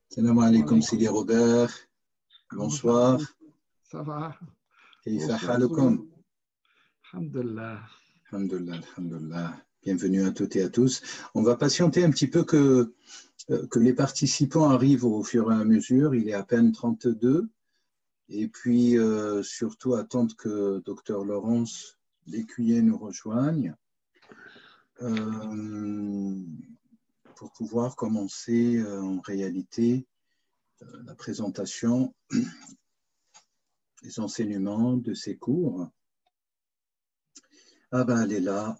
Salam alaikum Sidi Robert, bonsoir. Ça va? Kayfa Bonsoir, halukum? Alhamdulillah. Alhamdulillah, alhamdulillah. Bienvenue à toutes et à tous. On va patienter un petit peu que les participants arrivent au fur et à mesure. Il est à peine 32. Et puis, surtout, attendre que Dr Laurence Lécuyer nous rejoigne pour pouvoir commencer en réalité la présentation des enseignements de ces cours. Ah ben, elle est là,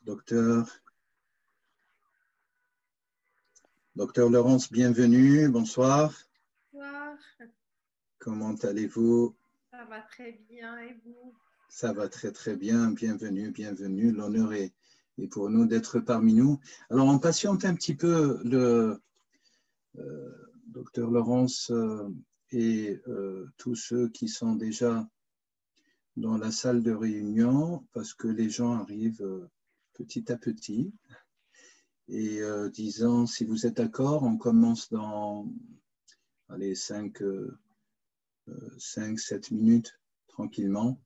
docteur Laurence, bienvenue, bonsoir. Bonsoir. Comment allez-vous? Ça va très bien, et vous? Ça va très très bien, bienvenue, bienvenue. L'honneur est pour nous d'être parmi nous. Alors, on patiente un petit peu le docteur Laurence et tous ceux qui sont déjà dans la salle de réunion, parce que les gens arrivent petit à petit. Et disant, si vous êtes d'accord, on commence dans 5-7 minutes, tranquillement.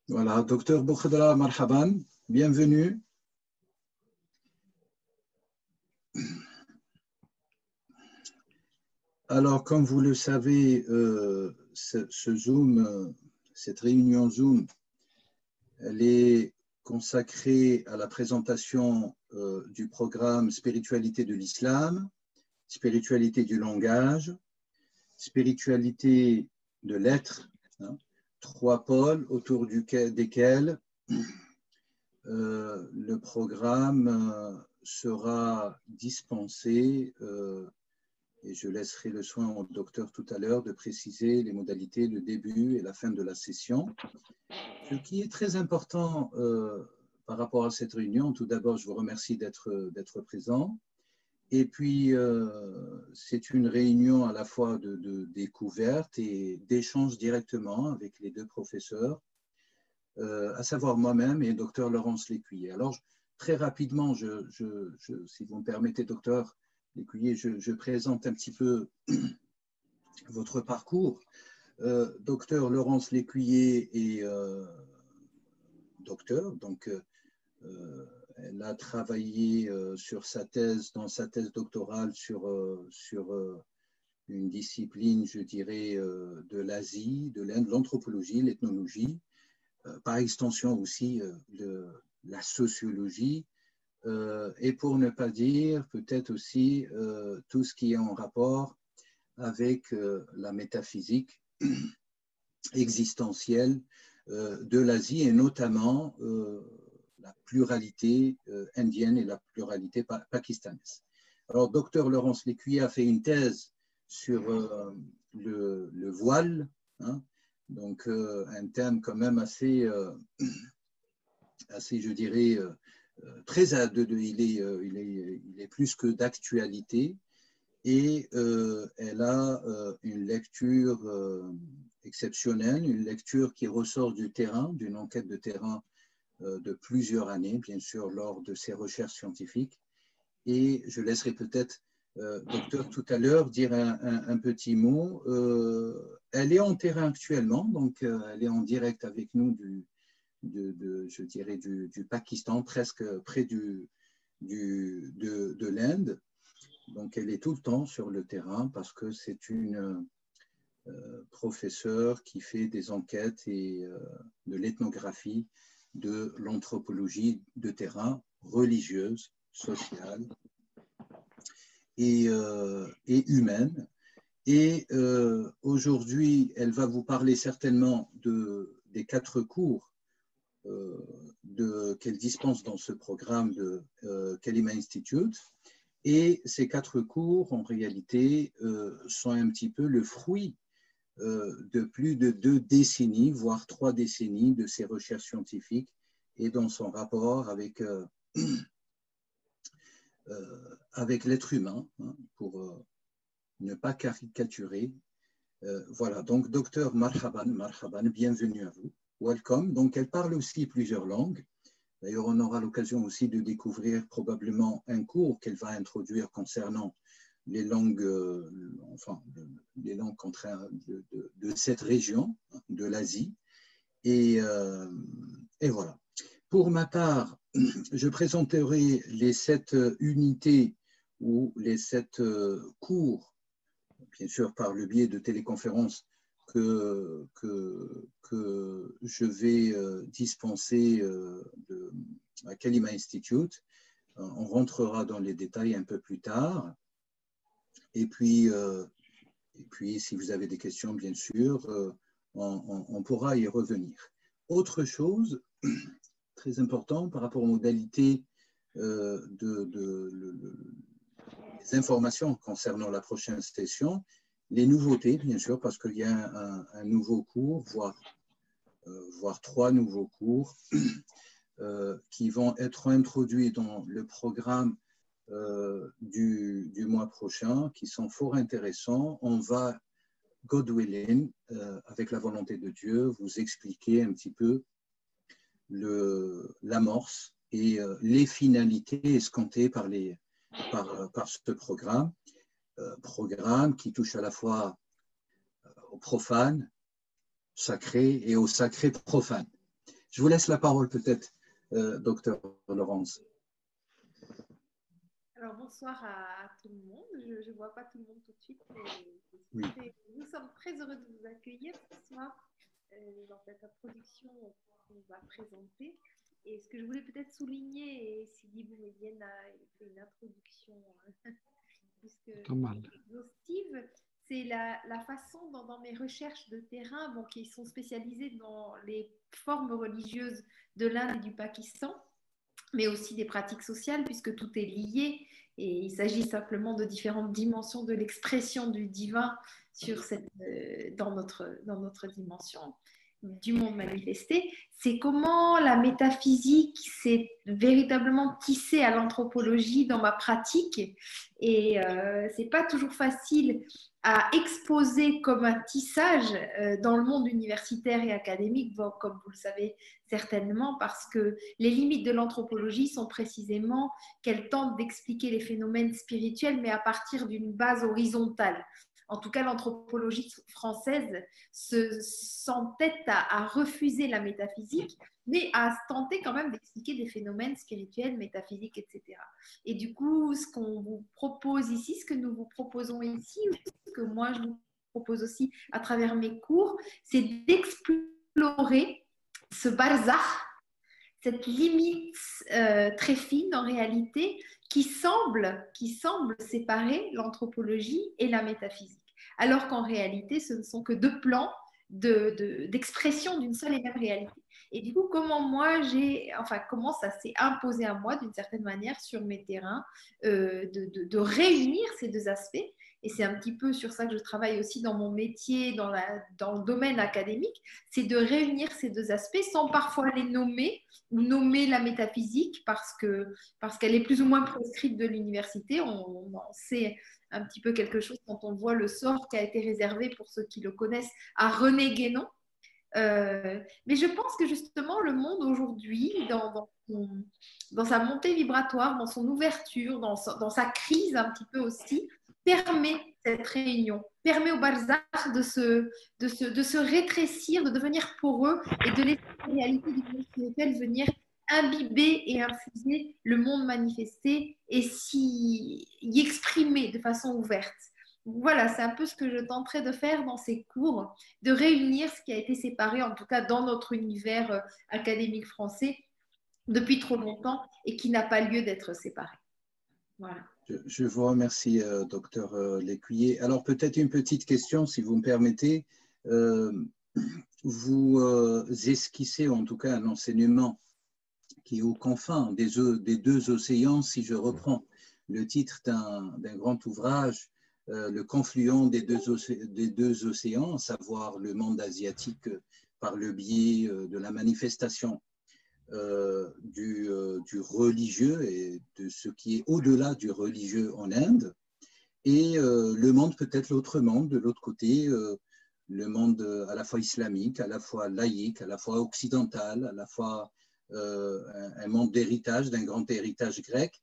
Voilà, docteur Boukhadra Marhaban, bienvenue. Alors, comme vous le savez, ce Zoom, cette réunion Zoom, elle est consacrée à la présentation du programme Spiritualité de l'Islam, Spiritualité du langage, Spiritualité de l'être, hein, 3 pôles autour desquels le programme sera dispensé et je laisserai le soin au docteur tout à l'heure de préciser les modalités, le début et la fin de la session. Ce qui est très important par rapport à cette réunion, tout d'abord, je vous remercie d'être présent. Et puis, c'est une réunion à la fois de découverte et d'échange directement avec les 2 professeurs, à savoir moi-même et docteur Laurence Lécuyer. Alors, très rapidement, si vous me permettez, docteur Lécuyer, je présente un petit peu votre parcours. Docteur Laurence Lécuyer est docteur, donc elle a travaillé dans sa thèse doctorale sur une discipline, je dirais, de l'Asie, de l'Inde, l'anthropologie, l'ethnologie, par extension aussi la sociologie, et pour ne pas dire peut-être aussi tout ce qui est en rapport avec la métaphysique existentielle de l'Asie et notamment la pluralité indienne et la pluralité pakistanaise. Alors, docteur Laurence Lécuyer a fait une thèse sur le voile, hein, donc un thème quand même assez je dirais, très il est plus que d'actualité, et elle a une lecture exceptionnelle, une lecture qui ressort du terrain, d'une enquête de terrain de plusieurs années, bien sûr, lors de ses recherches scientifiques. Et je laisserai peut-être, docteur, tout à l'heure, dire un petit mot. Elle est en terrain actuellement, donc elle est en direct avec nous je dirais du Pakistan, presque près de l'Inde. Donc, elle est tout le temps sur le terrain parce que c'est une professeure qui fait des enquêtes et de l'ethnographie, de l'anthropologie de terrain religieuse, sociale et humaine. Et aujourd'hui, elle va vous parler certainement des 4 cours qu'elle dispense dans ce programme de Kalima Institute. Et ces 4 cours, en réalité, sont un petit peu le fruit de plus de 2 décennies, voire 3 décennies de ses recherches scientifiques et dans son rapport avec l'être humain, hein, pour ne pas caricaturer. Voilà, donc docteur Marhaban, bienvenue à vous, welcome. Donc elle parle aussi plusieurs langues. D'ailleurs, on aura l'occasion aussi de découvrir probablement un cours qu'elle va introduire concernant les langues, les langues de cette région, de l'Asie. Et voilà. Pour ma part, je présenterai les 7 unités ou les 7 cours, bien sûr par le biais de téléconférences, que je vais dispenser à Kalima Institute. On rentrera dans les détails un peu plus tard. Et puis, si vous avez des questions, bien sûr, on pourra y revenir. Autre chose très important par rapport aux modalités des informations concernant la prochaine session, les nouveautés, bien sûr, parce qu'il y a un nouveau cours, voire 3 nouveaux cours qui vont être introduits dans le programme du mois prochain, qui sont fort intéressants. On va, God willing, avec la volonté de Dieu, vous expliquer un petit peu l'amorce et les finalités escomptées par ce programme qui touche à la fois au profane, sacré et au sacré profane. Je vous laisse la parole peut-être, docteur Laurence. Alors, bonsoir à tout le monde. Je ne vois pas tout le monde tout de suite, mais oui. Nous sommes très heureux de vous accueillir ce soir dans cette introduction qu'on va présenter. Et ce que je voulais peut-être souligner, et Sidi Boumedienne a fait une introduction exhaustive, c'est la façon dans mes recherches de terrain, qui sont spécialisées dans les formes religieuses de l'Inde et du Pakistan, mais aussi des pratiques sociales, puisque tout est lié, et il s'agit simplement de différentes dimensions de l'expression du divin dans notre dimension du monde manifesté. C'est comment la métaphysique s'est véritablement tissée à l'anthropologie dans ma pratique, et c'est pas toujours facile à exposer comme un tissage dans le monde universitaire et académique, comme vous le savez certainement, parce que les limites de l'anthropologie sont précisément qu'elle tente d'expliquer les phénomènes spirituels, mais à partir d'une base horizontale. En tout cas, l'anthropologie française s'entête à refuser la métaphysique, mais à tenter quand même d'expliquer des phénomènes spirituels, métaphysiques, etc. Et du coup, ce qu'on vous propose ici, ce que nous vous proposons ici, ce que moi je vous propose aussi à travers mes cours, c'est d'explorer ce barzakh, cette limite très fine en réalité qui semble séparer l'anthropologie et la métaphysique, alors qu'en réalité ce ne sont que 2 plans d'expression d'une seule et même réalité. Et du coup, comment ça s'est imposé à moi d'une certaine manière sur mes terrains, de réunir ces 2 aspects. Et c'est un petit peu sur ça que je travaille aussi dans mon métier, dans le domaine académique, c'est de réunir ces 2 aspects sans parfois les nommer, ou nommer la métaphysique parce qu'elle est plus ou moins proscrite de l'université. On en sait un petit peu quelque chose quand on voit le sort qui a été réservé, pour ceux qui le connaissent, à René Guénon. Mais je pense que justement le monde aujourd'hui, dans sa montée vibratoire, dans son ouverture, dans sa crise un petit peu aussi, permet cette réunion, permet au barzakh de se rétrécir, de devenir poreux et de laisser la réalité du monde spirituel venir imbiber et infuser le monde manifesté et y exprimer de façon ouverte. Voilà, c'est un peu ce que je tenterai de faire dans ces cours, de réunir ce qui a été séparé, en tout cas dans notre univers académique français, depuis trop longtemps et qui n'a pas lieu d'être séparé. Voilà. Je vous remercie, docteur Lécuyer. Alors, peut-être une petite question, si vous me permettez. Vous esquissez en tout cas un enseignement qui est aux confins des deux océans, si je reprends le titre d'un grand ouvrage, le confluent des deux océans, à savoir le monde asiatique par le biais de la manifestation du religieux et de ce qui est au-delà du religieux en Inde, et le monde, peut-être l'autre monde, de l'autre côté, le monde à la fois islamique, à la fois laïque, à la fois occidental, à la fois un monde d'héritage, d'un grand héritage grec.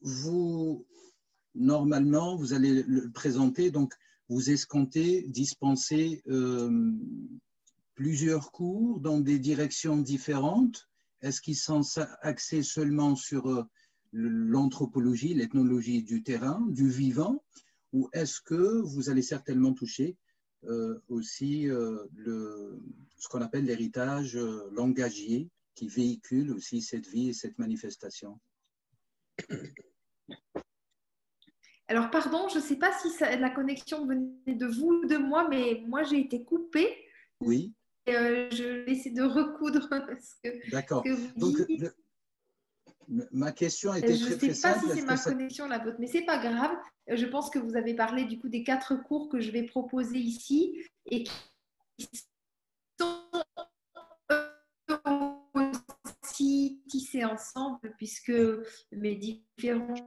Vous, normalement, vous allez le présenter, donc vous escomptez dispenser plusieurs cours dans des directions différentes. Est-ce qu'ils sont axés seulement sur l'anthropologie, l'ethnologie du terrain, du vivant, ou est-ce que vous allez certainement toucher aussi ce qu'on appelle l'héritage langagier qui véhicule aussi cette vie et cette manifestation? Alors, pardon, je ne sais pas si la connexion venait de vous ou de moi, mais moi, j'ai été coupée. Oui. Et, je vais essayer de recoudre D'accord. ce que vous Donc, dites. ma question était Je ne très sais pas simple. si c'est ma connexion, la vôtre, mais ce n'est pas grave. Je pense que vous avez parlé du coup des 4 cours que je vais proposer ici et qui sont aussi tissés ensemble puisque mes différentes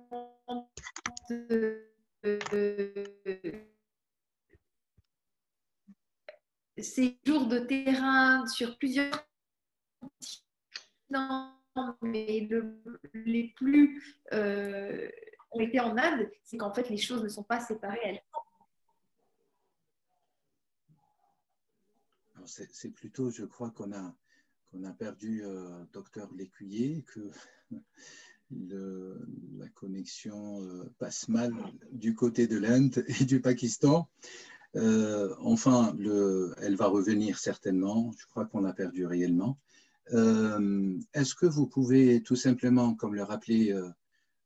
séjours de terrain sur plusieurs continents, mais les plus ont été en Inde, c'est qu'en fait les choses ne sont pas séparées. C'est plutôt, je crois qu'on a perdu docteur Lécuyer, que la connexion passe mal du côté de l'Inde et du Pakistan. Enfin, elle va revenir certainement. Je crois qu'on a perdu réellement. Est-ce que vous pouvez tout simplement, comme le rappelait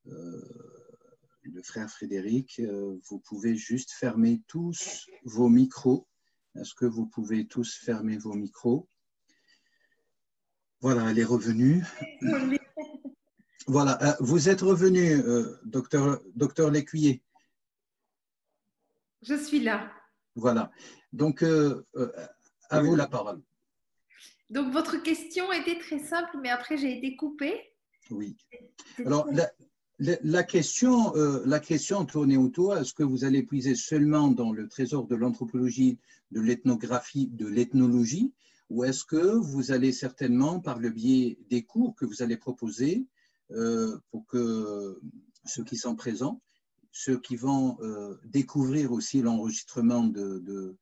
le frère Frédéric, vous pouvez juste fermer tous vos micros? Est-ce que vous pouvez tous fermer vos micros? Voilà, elle est revenue. Voilà, vous êtes revenu, docteur Lécuyer. Je suis là. Voilà, donc à vous la parole. Donc votre question était très simple, mais après j'ai été coupée. Oui. Alors, la question tournait autour, est-ce que vous allez puiser seulement dans le trésor de l'anthropologie, de l'ethnographie, de l'ethnologie, ou est-ce que vous allez certainement, par le biais des cours que vous allez proposer, pour que ceux qui sont présents, ceux qui vont découvrir aussi l'enregistrement de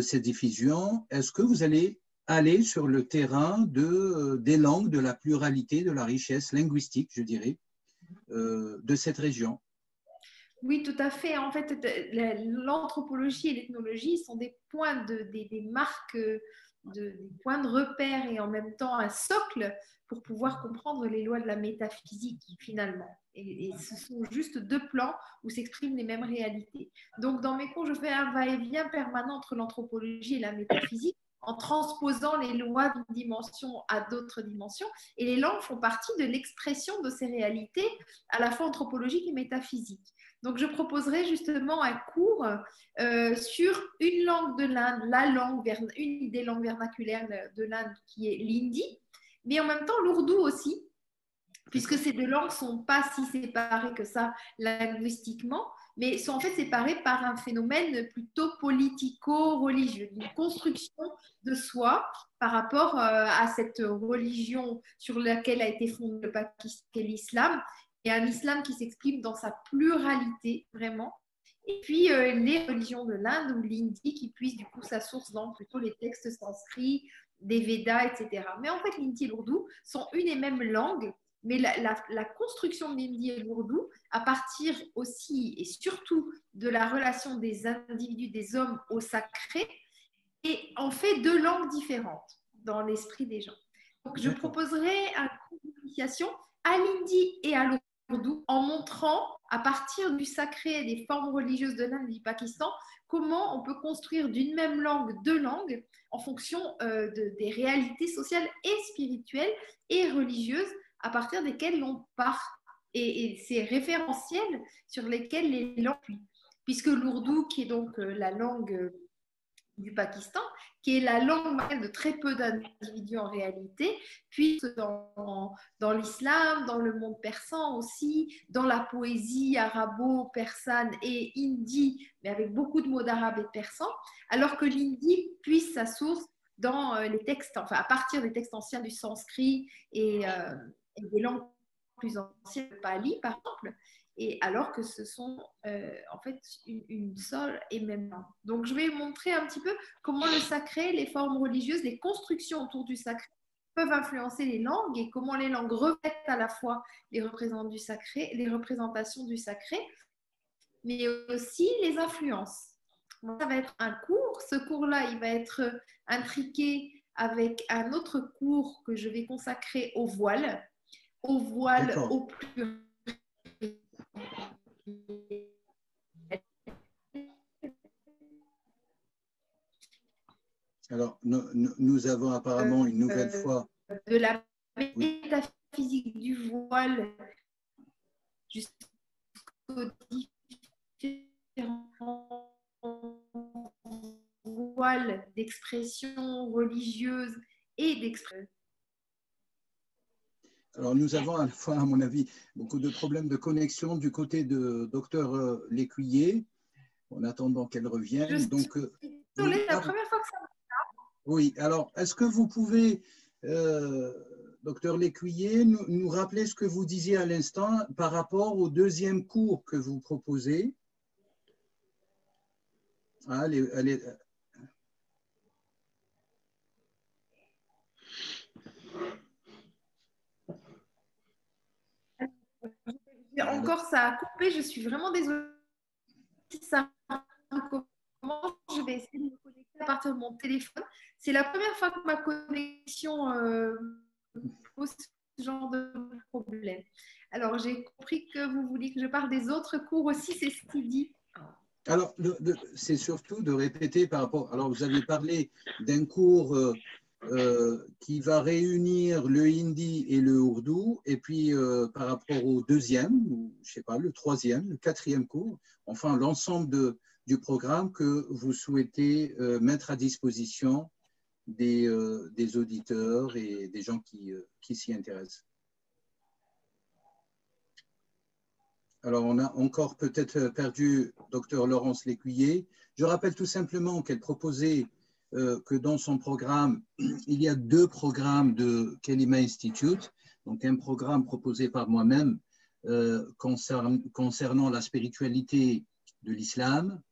cette diffusion, est-ce que vous allez aller sur le terrain des langues, de la pluralité, de la richesse linguistique, je dirais, de cette région? Oui, tout à fait. En fait, l'anthropologie et l'ethnologie sont des points des marques, des points de repère et en même temps un socle pour pouvoir comprendre les lois de la métaphysique finalement. Et ce sont juste 2 plans où s'expriment les mêmes réalités. Donc, dans mes cours, je fais un va-et-vient permanent entre l'anthropologie et la métaphysique en transposant les lois d'une dimension à d'autres dimensions. Et les langues font partie de l'expression de ces réalités à la fois anthropologiques et métaphysiques. Donc, je proposerai justement un cours sur une langue de l'Inde, une des langues vernaculaires de l'Inde qui est l'hindi, mais en même temps l'ourdou aussi, puisque ces 2 langues ne sont pas si séparées que ça linguistiquement, mais sont en fait séparées par un phénomène plutôt politico-religieux, une construction de soi par rapport à cette religion sur laquelle a été fondé le Pakistan et l'islam, et un islam qui s'exprime dans sa pluralité vraiment. Et puis les religions de l'Inde ou l'hindi qui puise du coup sa source dans plutôt les textes sanscrits, des Védas, etc. Mais en fait, l'hindi et l'ourdou sont une et même langue, mais la construction de l'hindi et l'ourdou, à partir aussi et surtout de la relation des individus, des hommes au sacré, et en fait 2 langues différentes dans l'esprit des gens. Donc, je proposerai un cours d'initiation à l'hindi et à l'ourdou ourdou en montrant, à partir du sacré et des formes religieuses de l'Inde et du Pakistan, comment on peut construire d'une même langue deux langues en fonction des réalités sociales et spirituelles et religieuses à partir desquelles l'on part. Et ces référentiels sur lesquels les langues, puisque l'ourdou, qui est donc la langue du Pakistan, qui est la langue maternelle de très peu d'individus en réalité, puis dans l'islam, dans le monde persan aussi, dans la poésie arabo-persane et hindi, mais avec beaucoup de mots d'arabe et de persan, alors que l'hindi puise sa source dans les textes, enfin à partir des textes anciens du sanskrit et des langues plus anciennes, le pali par exemple, et alors que ce sont en fait une seule et même langue. Donc je vais montrer un petit peu comment le sacré, les formes religieuses, les constructions autour du sacré peuvent influencer les langues et comment les langues revêtent à la fois les représentations du sacré, mais aussi les influences. Ça va être un cours. Ce cours-là, il va être intriqué avec un autre cours que je vais consacrer au voile au pluriel. Alors, nous avons apparemment une nouvelle fois… De la métaphysique du voile jusqu'aux différents voiles d'expression religieuse et d'expression. Alors, nous avons à la fois, à mon avis, beaucoup de problèmes de connexion du côté de Dr Lécuyer, en attendant qu'elle revienne. Donc, désolée, c'est la première fois que ça m'arrive. Oui, alors, est-ce que vous pouvez, Dr Lécuyer, nous rappeler ce que vous disiez à l'instant par rapport au deuxième cours que vous proposez? Ah, Encore, ça a coupé, je suis vraiment désolée. Ça commence, je vais essayer de me connecter à partir de mon téléphone. C'est la première fois que ma connexion pose ce genre de problème. Alors, j'ai compris que vous vouliez que je parle des autres cours aussi, c'est ce qu'il dit. Alors, c'est surtout de répéter par rapport… Alors, vous avez parlé d'un cours qui va réunir le hindi et le ourdou, et puis par rapport au deuxième, ou je ne sais pas, le troisième, le quatrième cours, enfin l'ensemble du programme que vous souhaitez mettre à disposition des auditeurs et des gens qui s'y intéressent. Alors, on a encore peut-être perdu Dr Laurence Lécuyer. Je rappelle tout simplement qu'elle proposait que dans son programme, il y a deux programmes de Kelima Institute, donc un programme proposé par moi-même concernant la spiritualité de l'islam,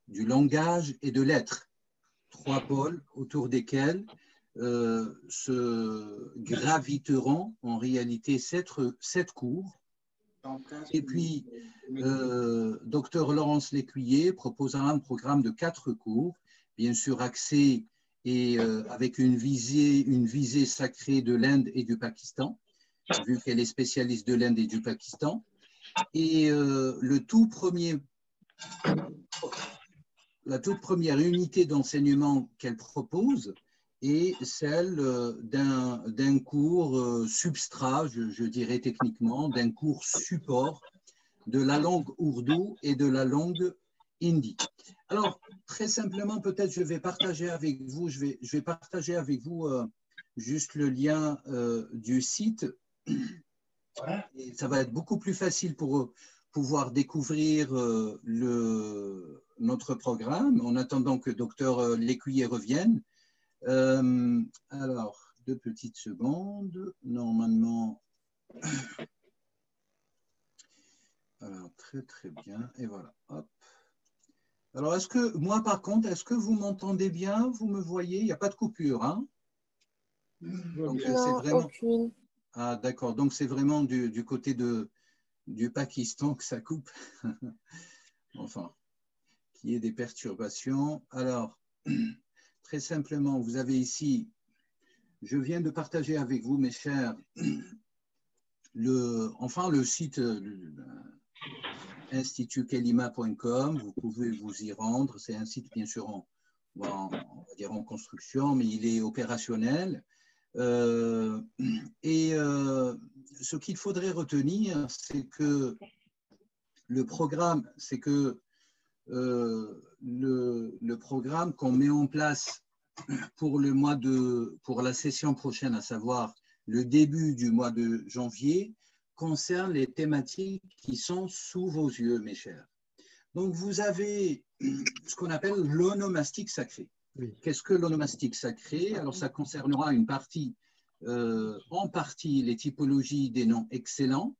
du langage et de l'être. Trois pôles autour desquels se graviteront en réalité sept cours. Et puis, Dr Laurence Lécuyer proposera un programme de 4 cours, bien sûr axé et avec une visée sacrée de l'Inde et du Pakistan, vu qu'elle est spécialiste de l'Inde et du Pakistan. Et la toute première unité d'enseignement qu'elle propose est celle d'un cours substrat, je dirais techniquement, d'un cours support de la langue ourdou et de la langue hindi. Alors, très simplement, peut-être je vais partager avec vous, juste le lien du site. Et ça va être beaucoup plus facile pour pouvoir découvrir notre programme en attendant que Dr Lécuyer revienne. Alors, 2 petites secondes. Normalement, alors très bien. Et voilà. Hop. Alors, est-ce que moi, par contre, est-ce que vous m'entendez bien? Vous me voyez? Il n'y a pas de coupure, hein? Donc, non, vraiment… aucune. Ah, d'accord. Donc, c'est vraiment du côté du Pakistan que ça coupe. Enfin, qu'il y ait des perturbations. Alors, très simplement, vous avez ici, je viens de partager avec vous, mes chers, le site institutkelima.com, vous pouvez vous y rendre. C'est un site, bien sûr, on va dire en construction, mais il est opérationnel. Ce qu'il faudrait retenir, c'est que le programme, le programme qu'on met en place pour la session prochaine, à savoir le début du mois de janvier, concerne les thématiques qui sont sous vos yeux, mes chers. Donc, vous avez ce qu'on appelle l'onomastique sacré. Oui. Qu'est-ce que l'onomastique sacré? Alors, ça concernera en partie les typologies des noms excellents.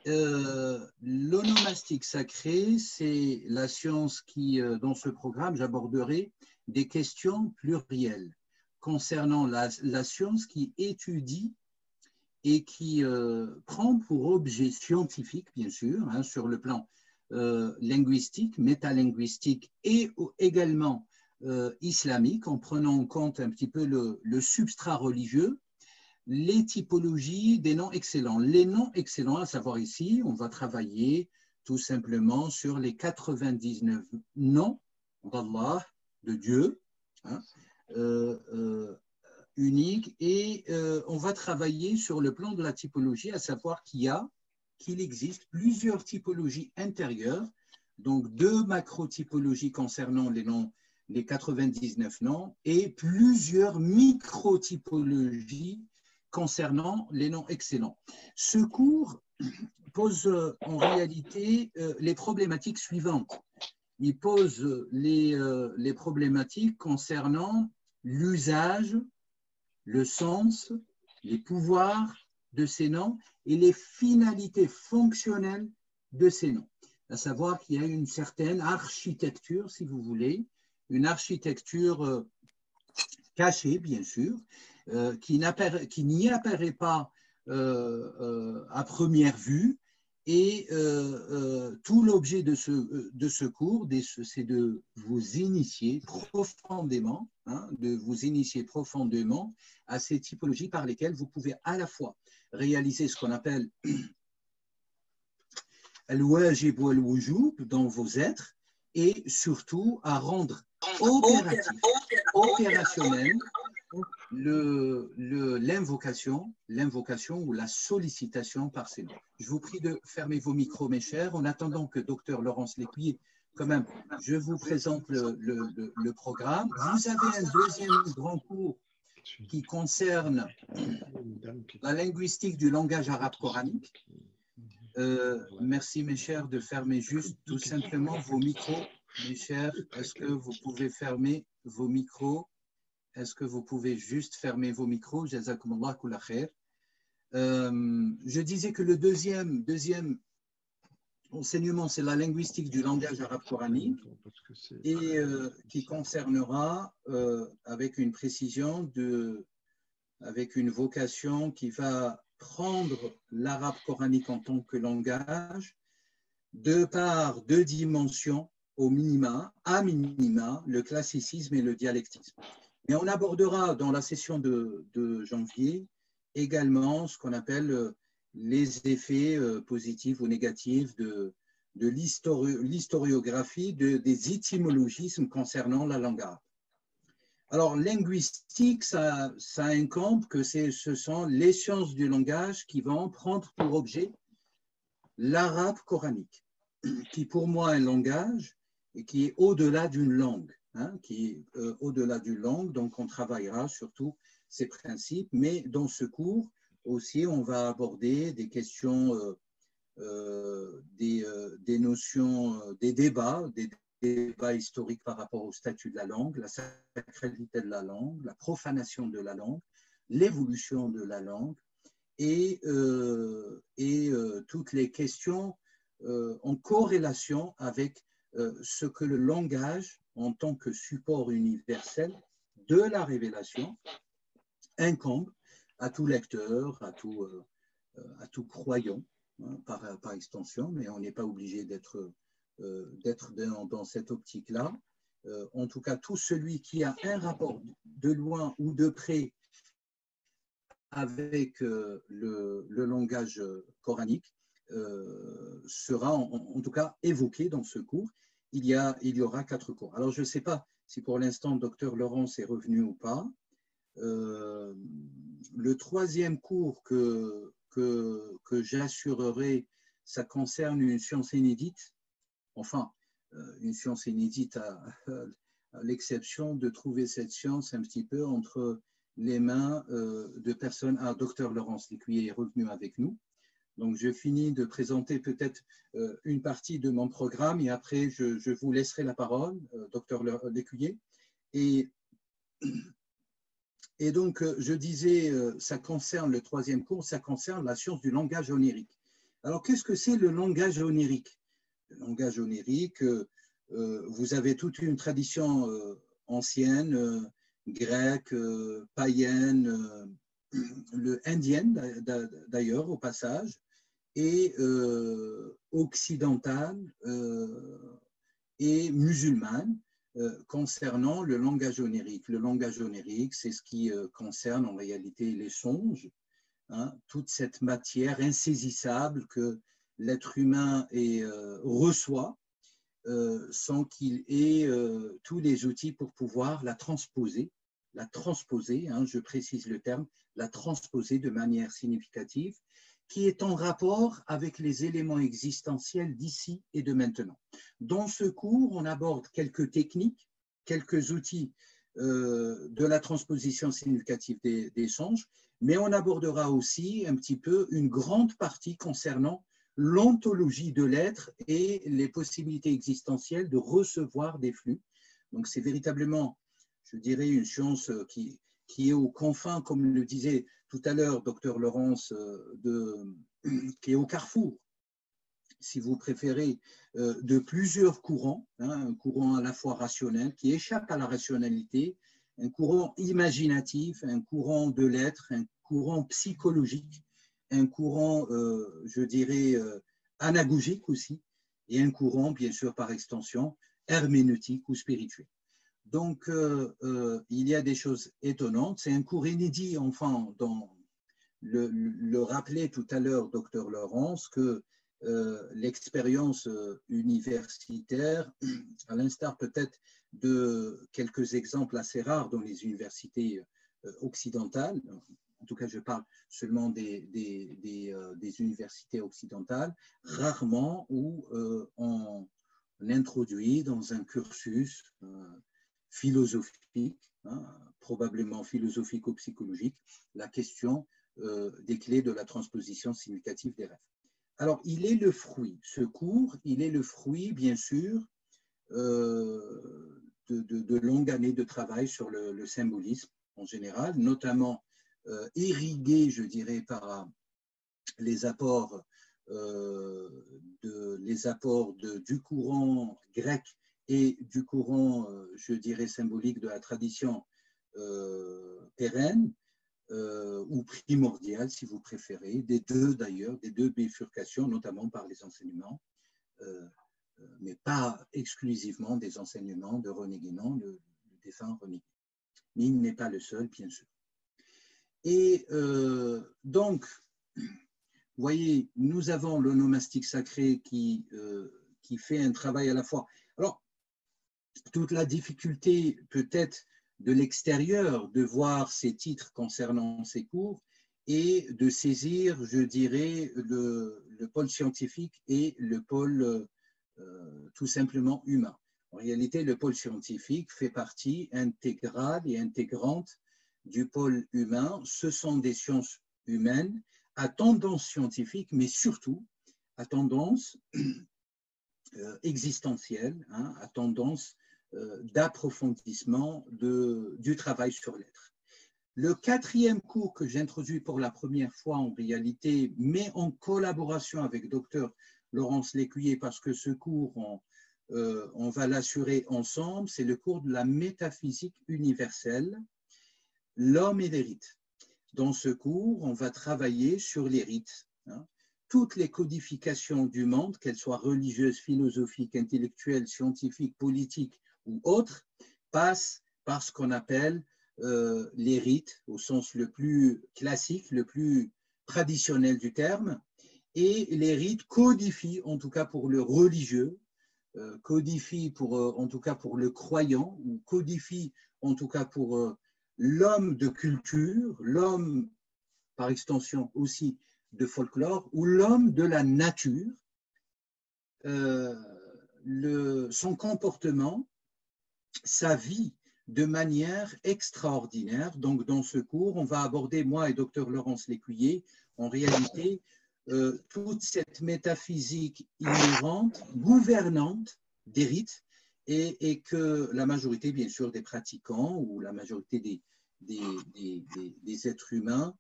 L'onomastique sacré, c'est la science qui, dans ce programme, j'aborderai des questions plurielles concernant la science qui étudie et qui prend pour objet scientifique, bien sûr, hein, sur le plan linguistique, métalinguistique et également islamique, en prenant en compte un petit peu le substrat religieux, les typologies des noms excellents. Les noms excellents, à savoir ici, on va travailler tout simplement sur les 99 noms d'Allah, de Dieu, hein, unique, et on va travailler sur le plan de la typologie, à savoir qu'il existe plusieurs typologies intérieures, donc 2 macro-typologies concernant les 99 noms, et plusieurs micro-typologies concernant les noms excellents. Ce cours pose en réalité les problématiques suivantes. Il pose les problématiques concernant l'usage, le sens, les pouvoirs de ces noms et les finalités fonctionnelles de ces noms. À savoir qu'il y a une certaine architecture, si vous voulez, une architecture cachée, bien sûr, qui n'y apparaît pas à première vue. Et tout l'objet de ce cours, c'est de vous initier profondément, hein, à ces typologies par lesquelles vous pouvez à la fois réaliser ce qu'on appelle al-wajib ou al-wujub dans vos êtres, et surtout à rendre opérationnel l'invocation ou la sollicitation par ces noms. Je vous prie de fermer vos micros, mes chers, en attendant que Dr Laurence Lécuyer, quand même, je vous présente le programme. Vous avez un deuxième grand cours qui concerne la linguistique du langage arabe coranique. Merci, mes chers, de fermer juste tout simplement vos micros. Mes chers, est-ce que vous pouvez fermer vos micros? Est-ce que vous pouvez juste fermer vos micros? Jazakumullah kulla khair. Je disais que le deuxième enseignement, c'est la linguistique du langage arabe coranique, et qui concernera, avec une précision, avec une vocation qui va prendre l'arabe coranique en tant que langage, par 2 dimensions au minima, à minima, le classicisme et le dialectisme. Mais on abordera dans la session de janvier également ce qu'on appelle les effets positifs ou négatifs de l'historiographie des étymologismes concernant la langue arabe. Alors, linguistique, ça incombe que ce sont les sciences du langage qui vont prendre pour objet l'arabe coranique, qui pour moi est un langage et qui est au-delà d'une langue. Hein, qui est au-delà d'une langue, donc on travaillera surtout ces principes, mais dans ce cours aussi, on va aborder des questions, des notions, des débats historiques par rapport au statut de la langue, la sacralité de la langue, la profanation de la langue, l'évolution de la langue, et toutes les questions en corrélation avec ce que le langage, en tant que support universel de la révélation, incombe à tout lecteur, à tout croyant, hein, par extension, mais on n'est pas obligé d'être dans cette optique-là. En tout cas, tout celui qui a un rapport de loin ou de près avec le langage coranique sera en tout cas évoqué dans ce cours. Il y aura 4 cours. Alors, je ne sais pas si pour l'instant, Dr Laurence est revenu ou pas. Le 3e cours que j'assurerai, ça concerne une science inédite. Enfin, une science inédite à l'exception de trouver cette science un petit peu entre les mains de personnes. Ah, Dr Laurence Lécuyer est revenu avec nous. Donc, je finis de présenter peut-être une partie de mon programme et après, je vous laisserai la parole, Dr Lécuyer. Et donc, je disais, ça concerne le 3e cours, ça concerne la science du langage onirique. Alors, qu'est-ce que c'est le langage onirique? Le langage onirique, vous avez toute une tradition ancienne, grecque, païenne, indienne d'ailleurs au passage, et occidentale et musulmane concernant le langage onirique. Le langage onirique, c'est ce qui concerne en réalité les songes, hein, toute cette matière insaisissable que l'être humain reçoit sans qu'il ait tous les outils pour pouvoir la transposer, hein, je précise le terme, la transposer de manière significative, qui est en rapport avec les éléments existentiels d'ici et de maintenant. Dans ce cours, on aborde quelques techniques, quelques outils de la transposition significative des songes, mais on abordera aussi un petit peu une grande partie concernant l'ontologie de l'être et les possibilités existentielles de recevoir des flux. Donc c'est véritablement, je dirais, une science qui est aux confins, comme le disait tout à l'heure Dr Laurence, qui est au carrefour, si vous préférez, de plusieurs courants, hein, un courant à la fois rationnel qui échappe à la rationalité, un courant imaginatif, un courant de l'être, un courant psychologique, un courant, je dirais, anagogique aussi, et un courant, bien sûr, par extension, herméneutique ou spirituel. Donc, il y a des choses étonnantes. C'est un cours inédit, enfin, dans le rappelait tout à l'heure Dr Laurence, que l'expérience universitaire, à l'instar peut-être de quelques exemples assez rares dans les universités occidentales, en tout cas je parle seulement des universités occidentales, rarement où on introduit dans un cursus philosophique, hein, probablement philosophico-psychologique, la question des clés de la transposition significative des rêves. Alors, il est le fruit, ce cours, il est le fruit, bien sûr, de longues années de travail sur le symbolisme en général, notamment irrigué, je dirais, par les apports, du courant grec et du courant, je dirais, symbolique de la tradition pérenne, ou primordiale, si vous préférez, des deux d'ailleurs, des deux bifurcations, notamment par les enseignements, mais pas exclusivement des enseignements de René Guénon, le défunt René Guénon. Mais il n'est pas le seul, bien sûr. Et donc, vous voyez, nous avons l'onomastique sacré qui fait un travail à la fois. Alors, toute la difficulté peut-être de l'extérieur de voir ces titres concernant ces cours et de saisir, je dirais, le pôle scientifique et le pôle tout simplement humain. En réalité, le pôle scientifique fait partie intégrale et intégrante du pôle humain. Ce sont des sciences humaines à tendance scientifique, mais surtout à tendance existentielle, hein, à tendance d'approfondissement du travail sur l'être. Le 4e cours que j'introduis pour la première fois en réalité, mais en collaboration avec Dr Laurence Lécuyer, parce que ce cours, on va l'assurer ensemble, c'est le cours de la métaphysique universelle, l'homme et les rites. Dans ce cours, on va travailler sur les rites, hein. Toutes les codifications du monde, qu'elles soient religieuses, philosophiques, intellectuelles, scientifiques, politiques ou autres, passent par ce qu'on appelle les rites au sens le plus classique, le plus traditionnel du terme, et les rites codifient, en tout cas pour le religieux, codifient en tout cas pour le croyant, ou codifient en tout cas pour l'homme de culture, l'homme par extension aussi de folklore, ou l'homme de la nature, son comportement, sa vie de manière extraordinaire. Donc, dans ce cours, on va aborder, moi et Dr Laurence Lécuyer, en réalité, toute cette métaphysique inhérente, gouvernante des rites, et que la majorité, bien sûr, des pratiquants ou la majorité des êtres humains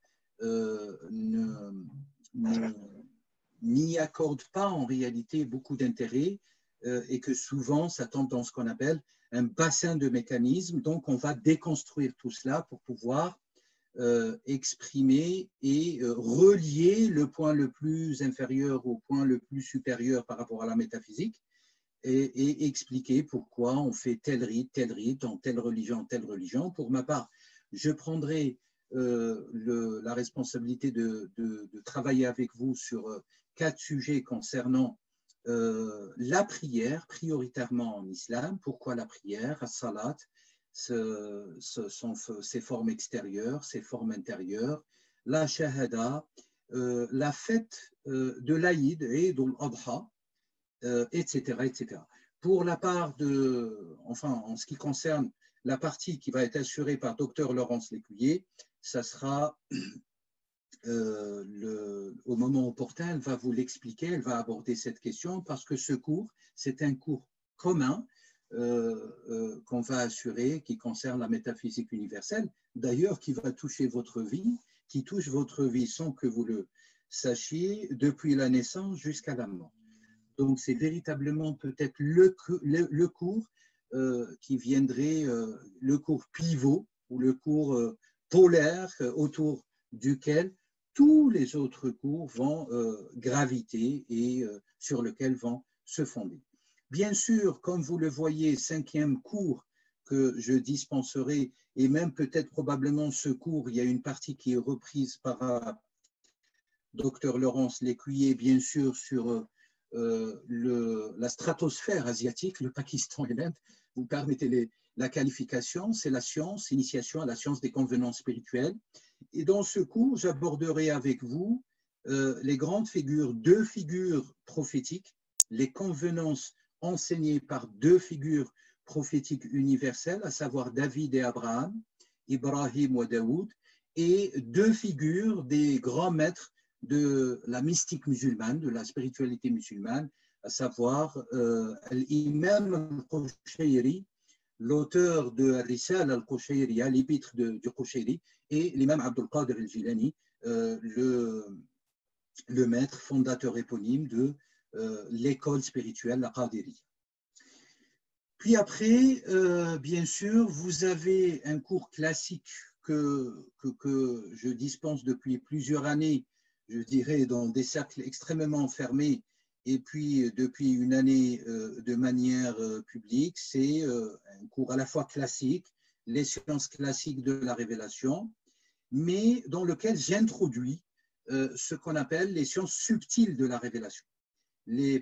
n'y accordent pas en réalité beaucoup d'intérêt, et que souvent, ça tombe dans ce qu'on appelle un bassin de mécanismes. Donc, on va déconstruire tout cela pour pouvoir exprimer et relier le point le plus inférieur au point le plus supérieur par rapport à la métaphysique, et expliquer pourquoi on fait tel rite, en telle religion, telle religion. Pour ma part, je prendrai la responsabilité de travailler avec vous sur 4 sujets concernant la prière, prioritairement en islam. Pourquoi la prière, as-salat, ses formes extérieures, ses formes intérieures, la shahada, la fête de l'Aïd et de l'Adha, etc., etc. Pour la part en ce qui concerne la partie qui va être assurée par Dr Laurence Lécuyer, ça sera au moment opportun, elle va vous l'expliquer, elle va aborder cette question, parce que ce cours, c'est un cours commun qu'on va assurer, qui concerne la métaphysique universelle, d'ailleurs qui va toucher votre vie, qui touche votre vie sans que vous le sachiez, depuis la naissance jusqu'à la mort. Donc c'est véritablement peut-être le cours qui viendrait, le cours pivot, ou le cours polaire, autour duquel tous les autres cours vont graviter et sur lequel vont se fonder. Bien sûr, comme vous le voyez, 5e cours que je dispenserai, et même peut-être probablement ce cours, il y a une partie qui est reprise par Dr Laurence Lécuyer, bien sûr, sur la stratosphère asiatique, le Pakistan et l'Inde. Vous permettez la qualification, c'est la science, initiation à la science des convenances spirituelles. Et dans ce cours, j'aborderai avec vous les grandes figures, 2 figures prophétiques, les convenances enseignées par 2 figures prophétiques universelles, à savoir David et Abraham, Ibrahim ou Daoud, et 2 figures des grands maîtres de la mystique musulmane, de la spiritualité musulmane, à savoir l'imam al-Qushayri, l'auteur de Risala al-Qushayriya, l'épître du Qushayri, et l'imam Abdul Qadir al-Jilani, le maître fondateur éponyme de l'école spirituelle, la Qadiri. Puis après, bien sûr, vous avez un cours classique que je dispense depuis plusieurs années, je dirais dans des cercles extrêmement fermés, et puis depuis une année de manière publique. C'est un cours à la fois classique, les sciences classiques de la révélation, mais dans lequel j'introduis ce qu'on appelle les sciences subtiles de la révélation.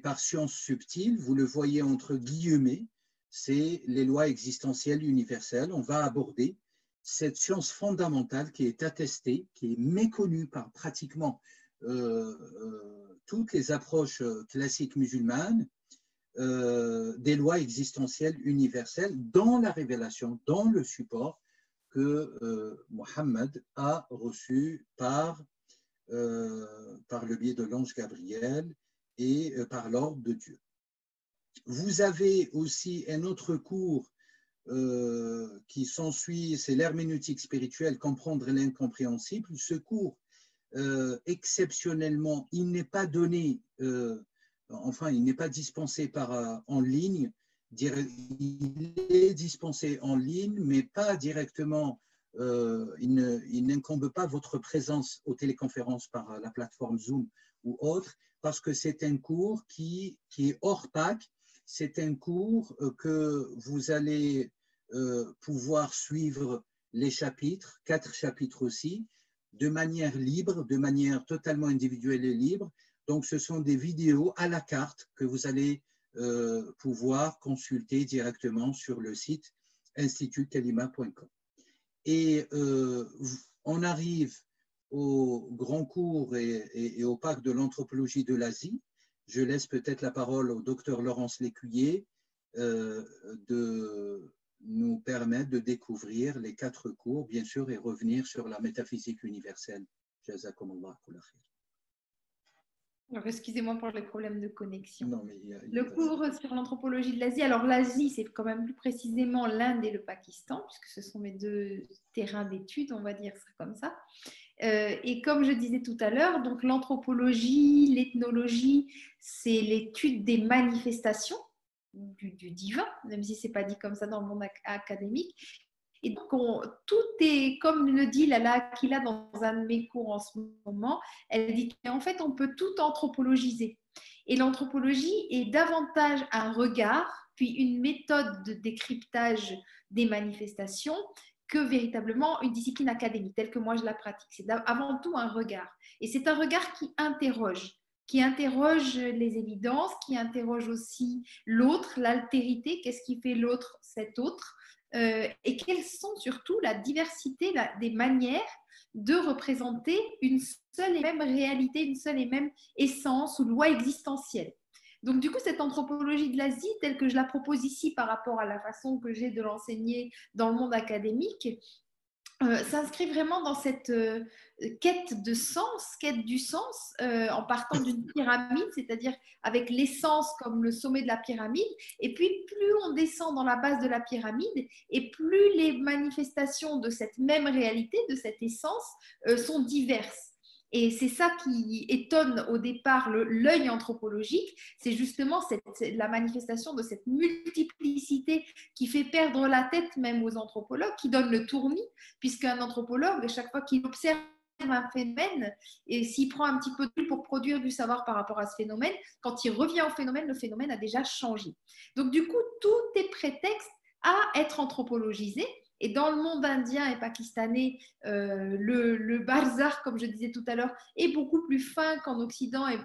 Par sciences subtiles, vous le voyez entre guillemets, c'est les lois existentielles universelles. On va aborder cette science fondamentale qui est attestée, qui est méconnue par pratiquement toutes les approches classiques musulmanes, des lois existentielles universelles dans la révélation, dans le support que Mohammed a reçu par le biais de l'ange Gabriel et par l'ordre de Dieu. Vous avez aussi un autre cours qui s'ensuit, c'est l'herméneutique spirituelle, comprendre l'incompréhensible. Ce cours, exceptionnellement, il n'est pas donné, il n'est pas dispensé en ligne. Il est dispensé en ligne, mais pas directement. Il n'incombe pas votre présence aux téléconférences par la plateforme Zoom ou autre, parce que c'est un cours qui est hors PAC. C'est un cours que vous allez pouvoir suivre les chapitres, 4 chapitres aussi, de manière libre, de manière totalement individuelle et libre. Donc, ce sont des vidéos à la carte que vous allez pouvoir consulter directement sur le site institutkalima.com. Et on arrive au grand cours et au parc de l'anthropologie de l'Asie. Je laisse peut-être la parole au docteur Laurence Lécuyer de nous permettre de découvrir les 4 cours, bien sûr, et revenir sur la métaphysique universelle. Jazakumullah kulla khair. Alors, excusez-moi pour les problèmes de connexion. Non, mais le cours sur l'anthropologie de l'Asie. Alors, l'Asie, c'est quand même plus précisément l'Inde et le Pakistan, puisque ce sont mes 2 terrains d'études, on va dire ça comme ça. Et comme je disais tout à l'heure, donc l'anthropologie, l'ethnologie, c'est l'étude des manifestations du divin, même si ce n'est pas dit comme ça dans le monde académique. Et donc, tout est, comme le dit Lala Akila dans un de mes cours en ce moment, elle dit qu'en fait, on peut tout anthropologiser. Et l'anthropologie est davantage un regard, puis une méthode de décryptage des manifestations, que véritablement une discipline académique, telle que moi je la pratique. C'est avant tout un regard. Et c'est un regard qui interroge les évidences, qui interroge aussi l'autre, l'altérité, qu'est-ce qui fait l'autre, cet autre, et quelles sont surtout la diversité des manières de représenter une seule et même réalité, une seule et même essence ou loi existentielle. Donc, du coup, cette anthropologie de l'Asie, telle que je la propose ici par rapport à la façon que j'ai de l'enseigner dans le monde académique, s'inscrit vraiment dans cette quête de sens, quête du sens, en partant d'une pyramide, c'est-à-dire avec l'essence comme le sommet de la pyramide. Et puis, plus on descend dans la base de la pyramide, et plus les manifestations de cette même réalité, de cette essence, sont diverses. Et c'est ça qui étonne au départ l'œil anthropologique, c'est justement la manifestation de cette multiplicité qui fait perdre la tête même aux anthropologues, qui donne le tournis, puisqu'un anthropologue, chaque fois qu'il observe un phénomène, et s'il prend un petit peu de temps pour produire du savoir par rapport à ce phénomène, quand il revient au phénomène, le phénomène a déjà changé. Donc du coup, tout est prétexte à être anthropologisé. Et dans le monde indien et pakistanais, le barzakh, comme je disais tout à l'heure, est beaucoup plus fin qu'en Occident et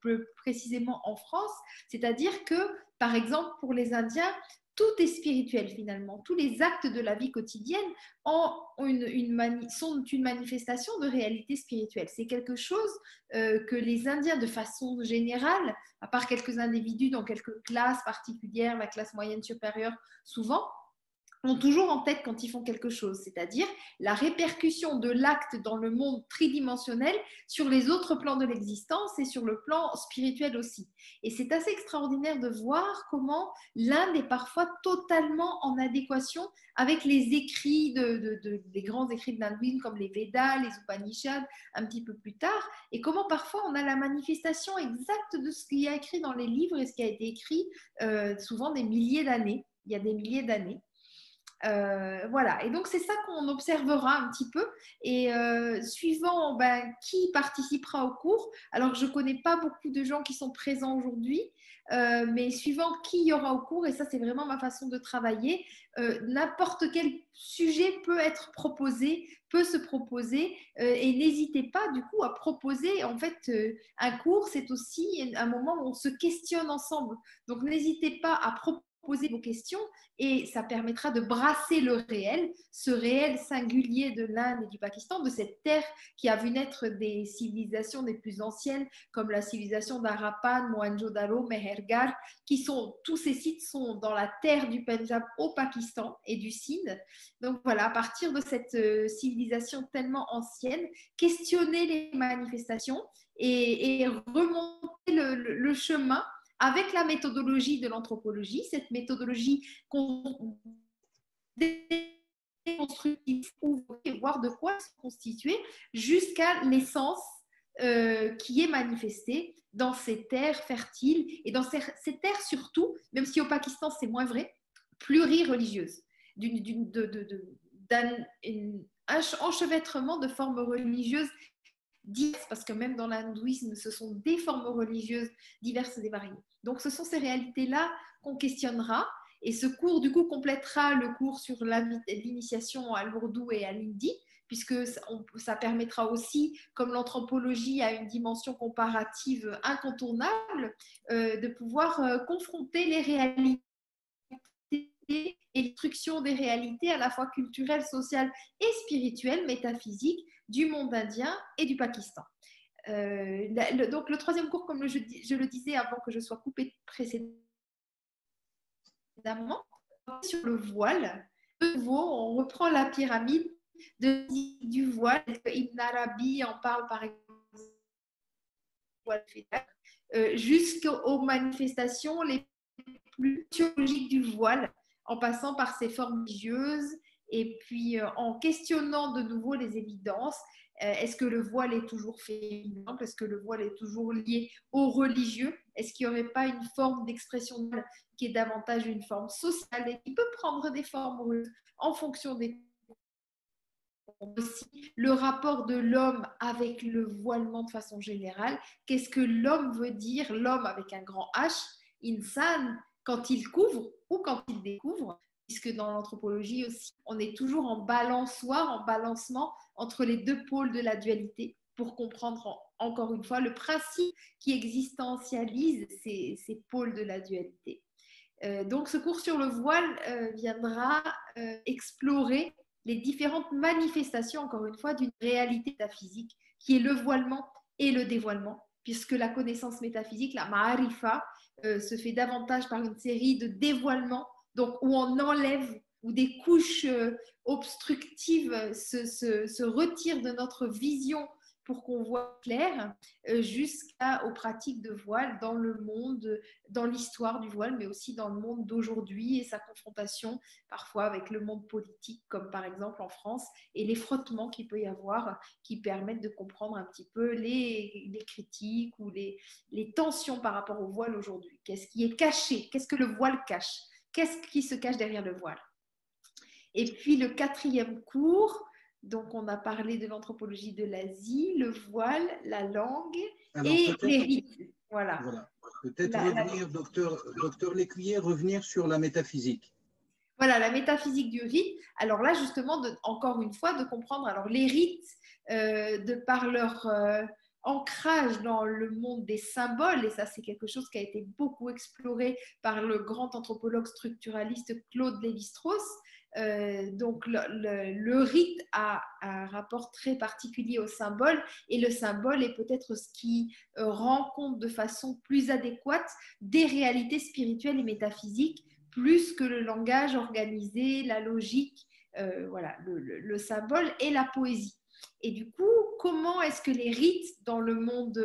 plus précisément en France. C'est-à-dire que, par exemple, pour les Indiens, tout est spirituel finalement. Tous les actes de la vie quotidienne sont une manifestation de réalité spirituelle. C'est quelque chose que les Indiens, de façon générale, à part quelques individus dans quelques classes particulières, la classe moyenne supérieure souvent, ont toujours en tête quand ils font quelque chose, c'est-à-dire la répercussion de l'acte dans le monde tridimensionnel sur les autres plans de l'existence et sur le plan spirituel aussi. Et c'est assez extraordinaire de voir comment l'Inde est parfois totalement en adéquation avec les écrits des grands écrits de l'hindouisme comme les Védas, les Upanishads, un petit peu plus tard, et comment parfois on a la manifestation exacte de ce qu'il y a écrit dans les livres et ce qui a été écrit souvent des milliers d'années. Il y a des milliers d'années. Voilà, et donc c'est ça qu'on observera un petit peu, et suivant qui participera au cours, alors je ne connais pas beaucoup de gens qui sont présents aujourd'hui, mais suivant qui y aura au cours, et ça c'est vraiment ma façon de travailler, n'importe quel sujet peut être proposé, peut se proposer, et n'hésitez pas du coup à proposer. En fait, un cours c'est aussi un moment où on se questionne ensemble, donc n'hésitez pas à proposer vos questions, et ça permettra de brasser le réel, ce réel singulier de l'Inde et du Pakistan, de cette terre qui a vu naître des civilisations des plus anciennes, comme la civilisation d'Harappan, Mohenjo-Daro, Mehergarh, tous ces sites sont dans la terre du Pendjab au Pakistan et du Sindh. Donc voilà, à partir de cette civilisation tellement ancienne, questionner les manifestations et remonter le chemin avec la méthodologie de l'anthropologie, cette méthodologie constructive, voir de quoi se constituer jusqu'à l'essence qui est manifestée dans ces terres fertiles et dans ces terres surtout, même si au Pakistan c'est moins vrai, plurireligieuses, d'un enchevêtrement de formes religieuses diverses, parce que même dans l'hindouisme, ce sont des formes religieuses diverses et variées. Donc, ce sont ces réalités-là qu'on questionnera. Et ce cours, du coup, complétera le cours sur l'initiation à l'ourdou et à l'hindi, puisque ça permettra aussi, comme l'anthropologie a une dimension comparative incontournable, de pouvoir confronter les réalités et l'instruction des réalités à la fois culturelles, sociales et spirituelles, métaphysiques, du monde indien et du Pakistan. Donc le troisième cours, comme je le disais avant que je sois coupée précédemment, sur le voile. De nouveau, on reprend la pyramide du voile. Ibn Arabi en parle par exemple jusqu'aux manifestations les plus théologiques du voile, en passant par ses formes religieuses et puis en questionnant de nouveau les évidences. Est-ce que le voile est toujours féminin? Est-ce que le voile est toujours lié au religieux? Est-ce qu'il n'y aurait pas une forme d'expression qui est davantage une forme sociale et qui peut prendre des formes en fonction des aussi le rapport de l'homme avec le voilement de façon générale? Qu'est-ce que l'homme veut dire, l'homme avec un grand H, insan, quand il couvre ou quand il découvre, puisque dans l'anthropologie aussi, on est toujours en balançoire, en balancement entre les deux pôles de la dualité pour comprendre encore une fois le principe qui existentialise ces pôles de la dualité. Donc ce cours sur le voile viendra explorer les différentes manifestations, encore une fois, d'une réalité métaphysique qui est le voilement et le dévoilement, puisque la connaissance métaphysique, la ma'arifa, se fait davantage par une série de dévoilements, donc où on enlève, où des couches obstructives se retirent de notre vision pour qu'on voit clair, jusqu'aux pratiques de voile dans le monde, dans l'histoire du voile, mais aussi dans le monde d'aujourd'hui et sa confrontation parfois avec le monde politique, comme par exemple en France, et les frottements qu'il peut y avoir qui permettent de comprendre un petit peu les critiques ou les tensions par rapport au voile aujourd'hui. Qu'est-ce qui est caché? Qu'est-ce que le voile cache? Qu'est-ce qui se cache derrière le voile? Et puis le quatrième cours, donc on a parlé de l'anthropologie de l'Asie, le voile, la langue et les rites. Voilà. Peut-être revenir, docteur Lécuyer, revenir sur la métaphysique. Voilà, la métaphysique du rite. Alors là, justement, encore une fois, de comprendre alors les rites de par leur ancrage dans le monde des symboles, et ça c'est quelque chose qui a été beaucoup exploré par le grand anthropologue structuraliste Claude Lévi-Strauss. Donc le rite a un rapport très particulier au symbole, et le symbole est peut-être ce qui rend compte de façon plus adéquate des réalités spirituelles et métaphysiques, plus que le langage organisé, la logique, voilà, le symbole et la poésie. Et du coup, comment est-ce que les rites dans le monde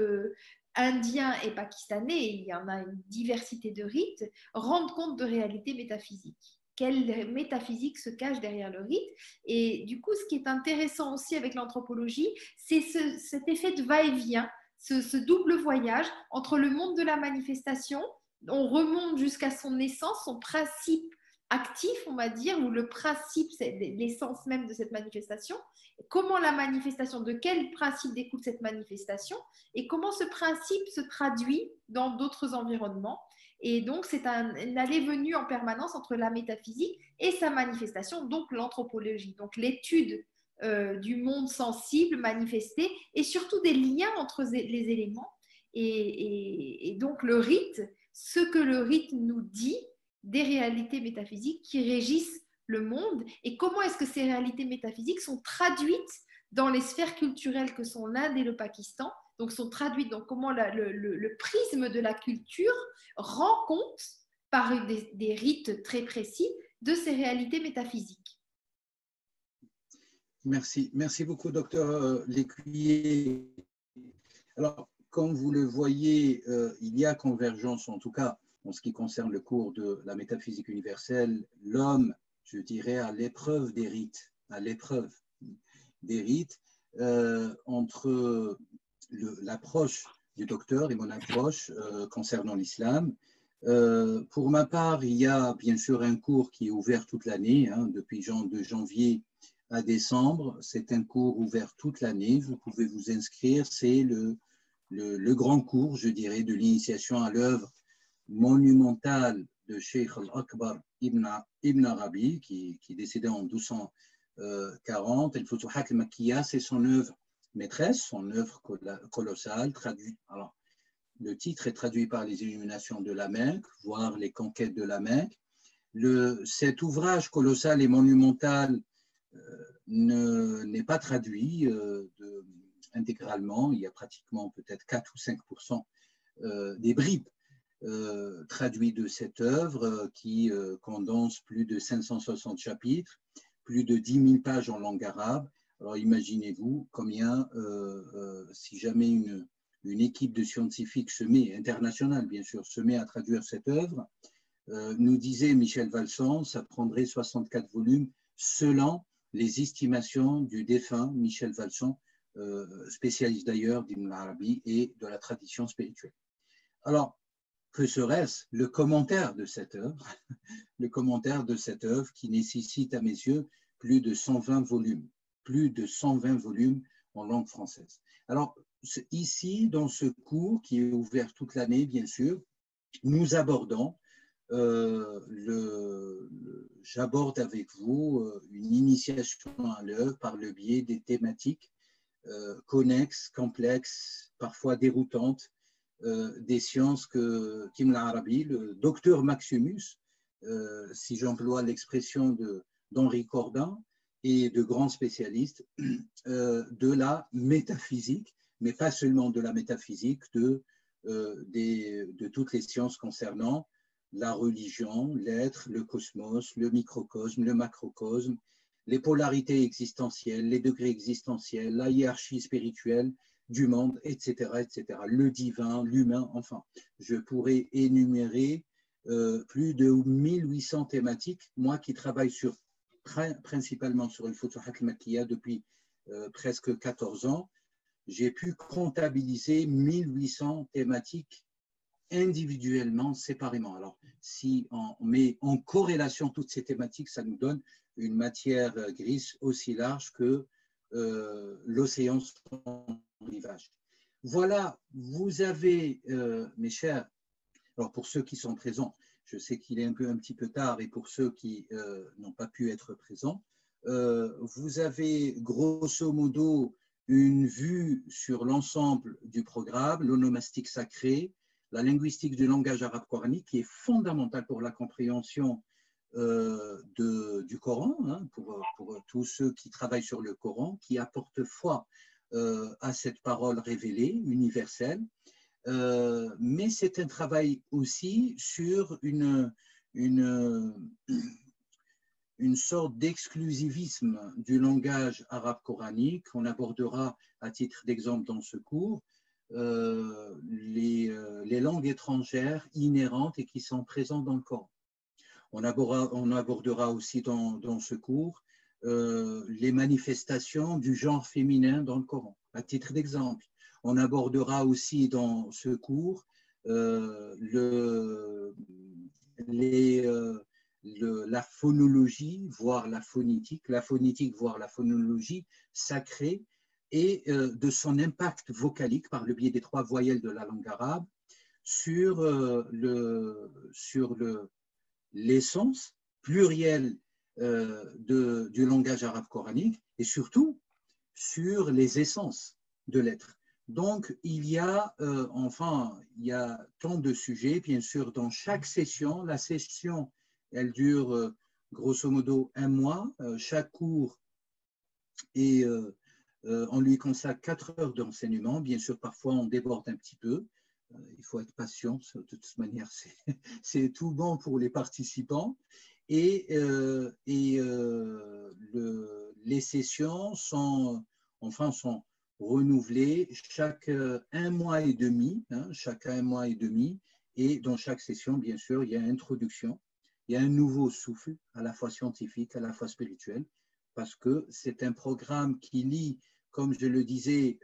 indien et pakistanais, il y en a une diversité de rites, rendent compte de réalités métaphysiques? Quelle métaphysique se cache derrière le rite? Et du coup, ce qui est intéressant aussi avec l'anthropologie, c'est cet effet de va-et-vient, ce double voyage entre le monde de la manifestation, on remonte jusqu'à son essence, son principe actif, on va dire, ou le principe, c'est l'essence même de cette manifestation. Comment la manifestation, de quel principe découle cette manifestation, et comment ce principe se traduit dans d'autres environnements. Et donc, c'est une allée-venue en permanence entre la métaphysique et sa manifestation, donc l'anthropologie, donc l'étude du monde sensible manifesté, et surtout des liens entre les éléments. Et donc, le rite, ce que le rite nous dit des réalités métaphysiques qui régissent le monde, et comment est-ce que ces réalités métaphysiques sont traduites dans les sphères culturelles que sont l'Inde et le Pakistan, donc sont traduites dans comment le prisme de la culture rend compte par des rites très précis de ces réalités métaphysiques. Merci beaucoup, docteur Lécuyer. Alors, comme vous le voyez, il y a convergence, en tout cas, en ce qui concerne le cours de la métaphysique universelle, l'homme, je dirais, à l'épreuve des rites, entre l'approche du docteur et mon approche concernant l'islam. Pour ma part, il y a bien sûr un cours qui est ouvert toute l'année, depuis de janvier à décembre. C'est un cours ouvert toute l'année. Vous pouvez vous inscrire. C'est le grand cours, je dirais, de l'initiation à l'œuvre monumentale de Cheikh al-Akbar Ibn Arabi, qui est décédé en 1240. Al-Futuhat al-Makkiya, c'est son œuvre maîtresse, son œuvre colossale, traduite. Alors, le titre est traduit par les illuminations de la Mecque, voire les conquêtes de la Mecque. Cet ouvrage colossal et monumental n'est pas traduit intégralement. Il y a pratiquement peut-être 4 ou 5% des bribes traduits de cette œuvre qui condense plus de 560 chapitres, plus de 10 000 pages en langue arabe. Alors imaginez-vous combien, si jamais une équipe de scientifiques internationale bien sûr, se met à traduire cette œuvre, nous disait Michel Valson, ça prendrait 64 volumes selon les estimations du défunt Michel Valson, spécialiste d'ailleurs d'Ibn Arabi et de la tradition spirituelle. Alors, que serait-ce le commentaire de cette œuvre? Le commentaire de cette œuvre qui nécessite à mes yeux plus de 120 volumes, en langue française. Alors, ici, dans ce cours qui est ouvert toute l'année, bien sûr, nous abordons j'aborde avec vous une initiation à l'œuvre par le biais des thématiques connexes, complexes, parfois déroutantes, des sciences que Ibn Arabi, le docteur Maximus, si j'emploie l'expression d'Henri Cordin, et de grands spécialistes de la métaphysique, mais pas seulement de la métaphysique, de toutes les sciences concernant la religion, l'être, le cosmos, le microcosme, le macrocosme, les polarités existentielles, les degrés existentiels, la hiérarchie spirituelle du monde, etc., etc. Le divin, l'humain, enfin, je pourrais énumérer plus de 1800 thématiques, moi qui travaille principalement sur le Futuhat al-Makkiya depuis presque 14 ans, j'ai pu comptabiliser 1800 thématiques individuellement, séparément. Alors, si on met en corrélation toutes ces thématiques, ça nous donne une matière grise aussi large que l'océan sans rivage. Voilà, vous avez, mes chers, alors pour ceux qui sont présents, je sais qu'il est un petit peu tard, et pour ceux qui n'ont pas pu être présents, vous avez grosso modo une vue sur l'ensemble du programme, l'onomastique sacrée, la linguistique du langage arabe coranique, qui est fondamentale pour la compréhension du Coran, hein, pour tous ceux qui travaillent sur le Coran, qui apportent foi à cette parole révélée, universelle. Mais c'est un travail aussi sur une sorte d'exclusivisme du langage arabe coranique. On abordera à titre d'exemple dans ce cours les langues étrangères inhérentes et qui sont présentes dans le Coran. On abordera aussi dans ce cours les manifestations du genre féminin dans le Coran, à titre d'exemple. On abordera aussi dans ce cours la phonologie, voire la phonétique, voire la phonologie sacrée, et de son impact vocalique par le biais des 3 voyelles de la langue arabe sur l'essence plurielle du langage arabe coranique, et surtout sur les essences de l'être. Donc, il y a tant de sujets, bien sûr, dans chaque session. La session, elle dure grosso modo 1 mois. Chaque cours, et on lui consacre 4 heures d'enseignement. Bien sûr, parfois, on déborde un petit peu. Il faut être patient. De toute manière, c'est tout bon pour les participants. Et les sessions sont renouvelées chaque 1 mois et demi, et dans chaque session, bien sûr, il y a une introduction, il y a un nouveau souffle, à la fois scientifique, à la fois spirituel, parce que c'est un programme qui lie, comme je le disais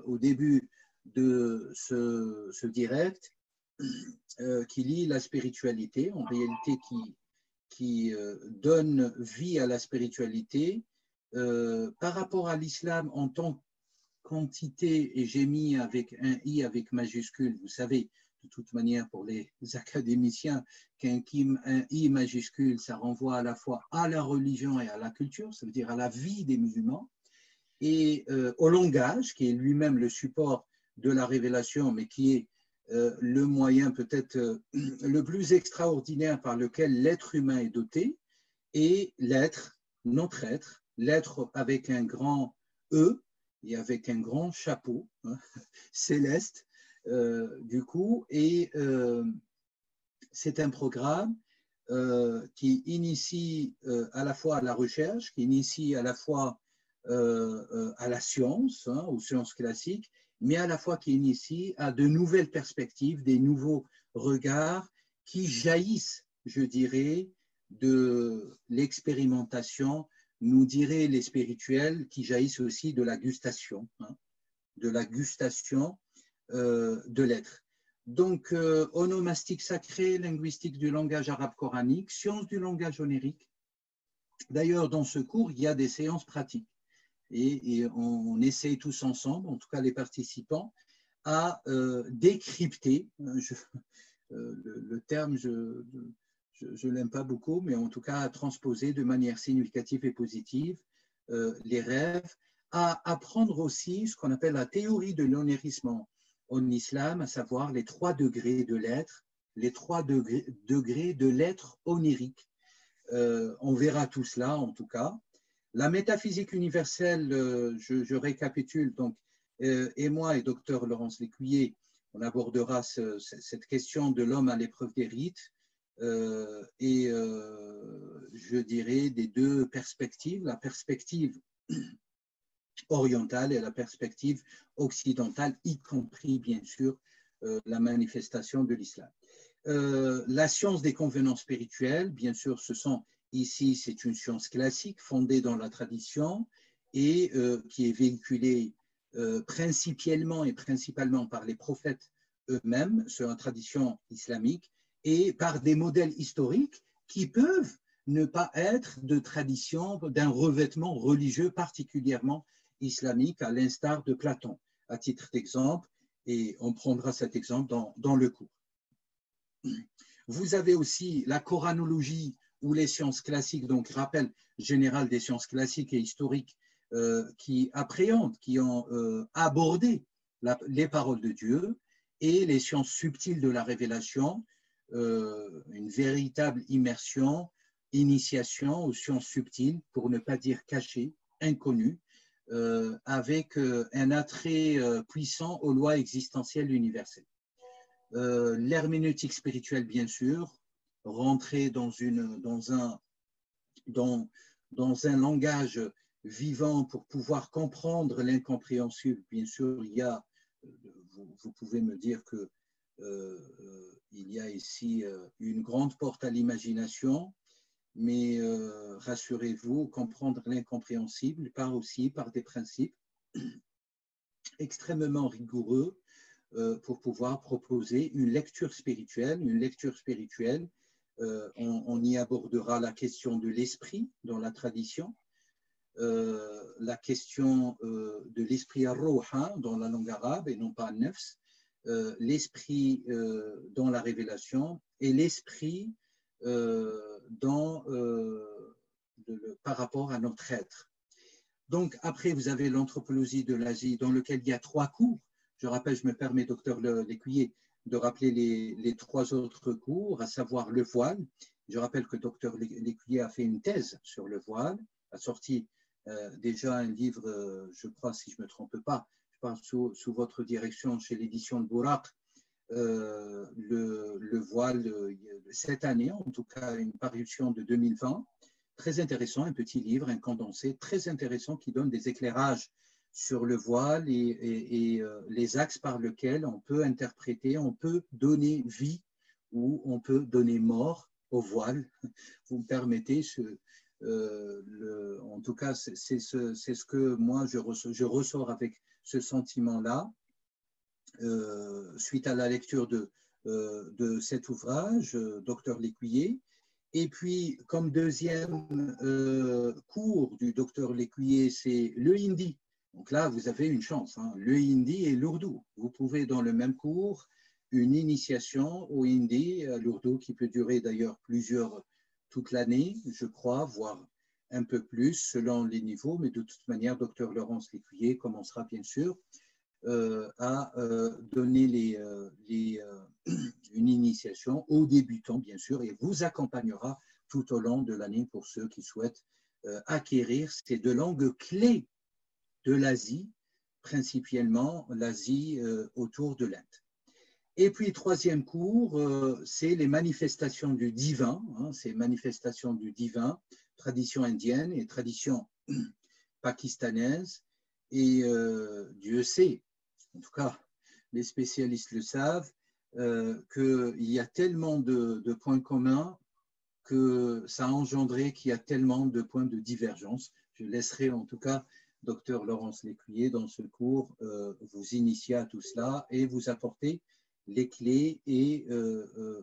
au début de ce direct, qui lie la spiritualité, en réalité qui donne vie à la spiritualité par rapport à l'islam en tant qu'entité, et j'ai mis avec un i avec majuscule, vous savez, de de toute manière pour les académiciens qu'un I majuscule, ça renvoie à la fois à la religion et à la culture, ça veut dire à la vie des musulmans, et au langage, qui est lui-même le support de la révélation, mais qui est le moyen peut-être le plus extraordinaire par lequel l'être humain est doté, et l'être, notre être, l'être avec un grand E et avec un grand chapeau, hein, céleste, du coup, et c'est un programme qui initie à la fois à la recherche, qui initie à la fois à la science, hein, aux sciences classiques, mais à la fois qui initie à de nouvelles perspectives, des nouveaux regards qui jaillissent, je dirais, de l'expérimentation, nous diraient les spirituels, qui jaillissent aussi de la gustation, hein, de la gustation de l'être. Donc, onomastique sacré, linguistique du langage arabe coranique, science du langage onirique. D'ailleurs, dans ce cours, il y a des séances pratiques. Et on essaye tous ensemble, en tout cas les participants, à décrypter, le terme, je ne l'aime pas beaucoup, mais en tout cas à transposer de manière significative et positive les rêves, à apprendre aussi ce qu'on appelle la théorie de l'onérisme en islam, à savoir les 3 degrés de l'être, les 3 degrés de l'être onirique. On verra tout cela en tout cas. La métaphysique universelle, je récapitule, donc, et moi et docteur Laurence Lécuyer, on abordera cette question de l'homme à l'épreuve des rites, et je dirais des 2 perspectives, la perspective orientale et la perspective occidentale, y compris bien sûr la manifestation de l'islam. La science des convenances spirituelles, bien sûr, ici, c'est une science classique fondée dans la tradition et qui est véhiculée principalement par les prophètes eux-mêmes sur la tradition islamique et par des modèles historiques qui peuvent ne pas être de tradition, d'un revêtement religieux particulièrement islamique, à l'instar de Platon, à titre d'exemple, et on prendra cet exemple dans le cours. Vous avez aussi la coranologie ou les sciences classiques, donc rappel général des sciences classiques et historiques qui appréhendent, qui ont abordé les paroles de Dieu, et les sciences subtiles de la révélation, une véritable immersion, initiation aux sciences subtiles, pour ne pas dire cachées, inconnues, avec un attrait puissant aux lois existentielles universelles. L'herméneutique spirituelle, bien sûr, rentrer dans un langage vivant pour pouvoir comprendre l'incompréhensible. Bien sûr, il y a, vous pouvez me dire que il y a ici une grande porte à l'imagination, mais rassurez-vous, comprendre l'incompréhensible part aussi par des principes extrêmement rigoureux pour pouvoir proposer une lecture spirituelle. On y abordera la question de l'esprit dans la tradition, la question de l'esprit ar-ruh dans la langue arabe et non pas nefs, l'esprit dans la révélation et l'esprit par rapport à notre être. Donc après, vous avez l'anthropologie de l'Asie dans lequel il y a 3 cours. Je rappelle, je me permets, docteur Lécuyer, de rappeler les 3 autres cours, à savoir le voile. Je rappelle que docteur Lécuyer a fait une thèse sur le voile, a sorti déjà un livre, je crois, si je ne me trompe pas, je parle sous votre direction chez l'édition de Bouraq, le voile cette année, en tout cas une parution de 2020, très intéressant, un petit livre, un condensé très intéressant qui donne des éclairages sur le voile et les axes par lesquels on peut interpréter, on peut donner vie ou on peut donner mort au voile. Vous me permettez, en tout cas, c'est ce que moi je ressors avec ce sentiment-là, suite à la lecture de cet ouvrage, docteur Lécuyer. Et puis, comme deuxième cours du docteur Lécuyer, c'est le hindi. Donc là, vous avez une chance, hein, le hindi et l'ourdou. Vous pouvez, dans le même cours, une initiation au hindi, à l'ourdou, qui peut durer d'ailleurs toute l'année, je crois, voire un peu plus selon les niveaux, mais de toute manière, Dr Laurence Lécuyer commencera bien sûr à donner une initiation aux débutants, bien sûr, et vous accompagnera tout au long de l'année pour ceux qui souhaitent acquérir ces deux langues clés de l'Asie, principalement l'Asie autour de l'Inde. Et puis, troisième cours, c'est les manifestations du divin, ces manifestations du divin, tradition indienne et tradition pakistanaise. Et Dieu sait, en tout cas, les spécialistes le savent, qu'il y a tellement de points communs que ça a engendré qu'il y a tellement de points de divergence. Je laisserai en tout cas Dr Laurence Lécuyer dans ce cours vous initier à tout cela et vous apporter les clés et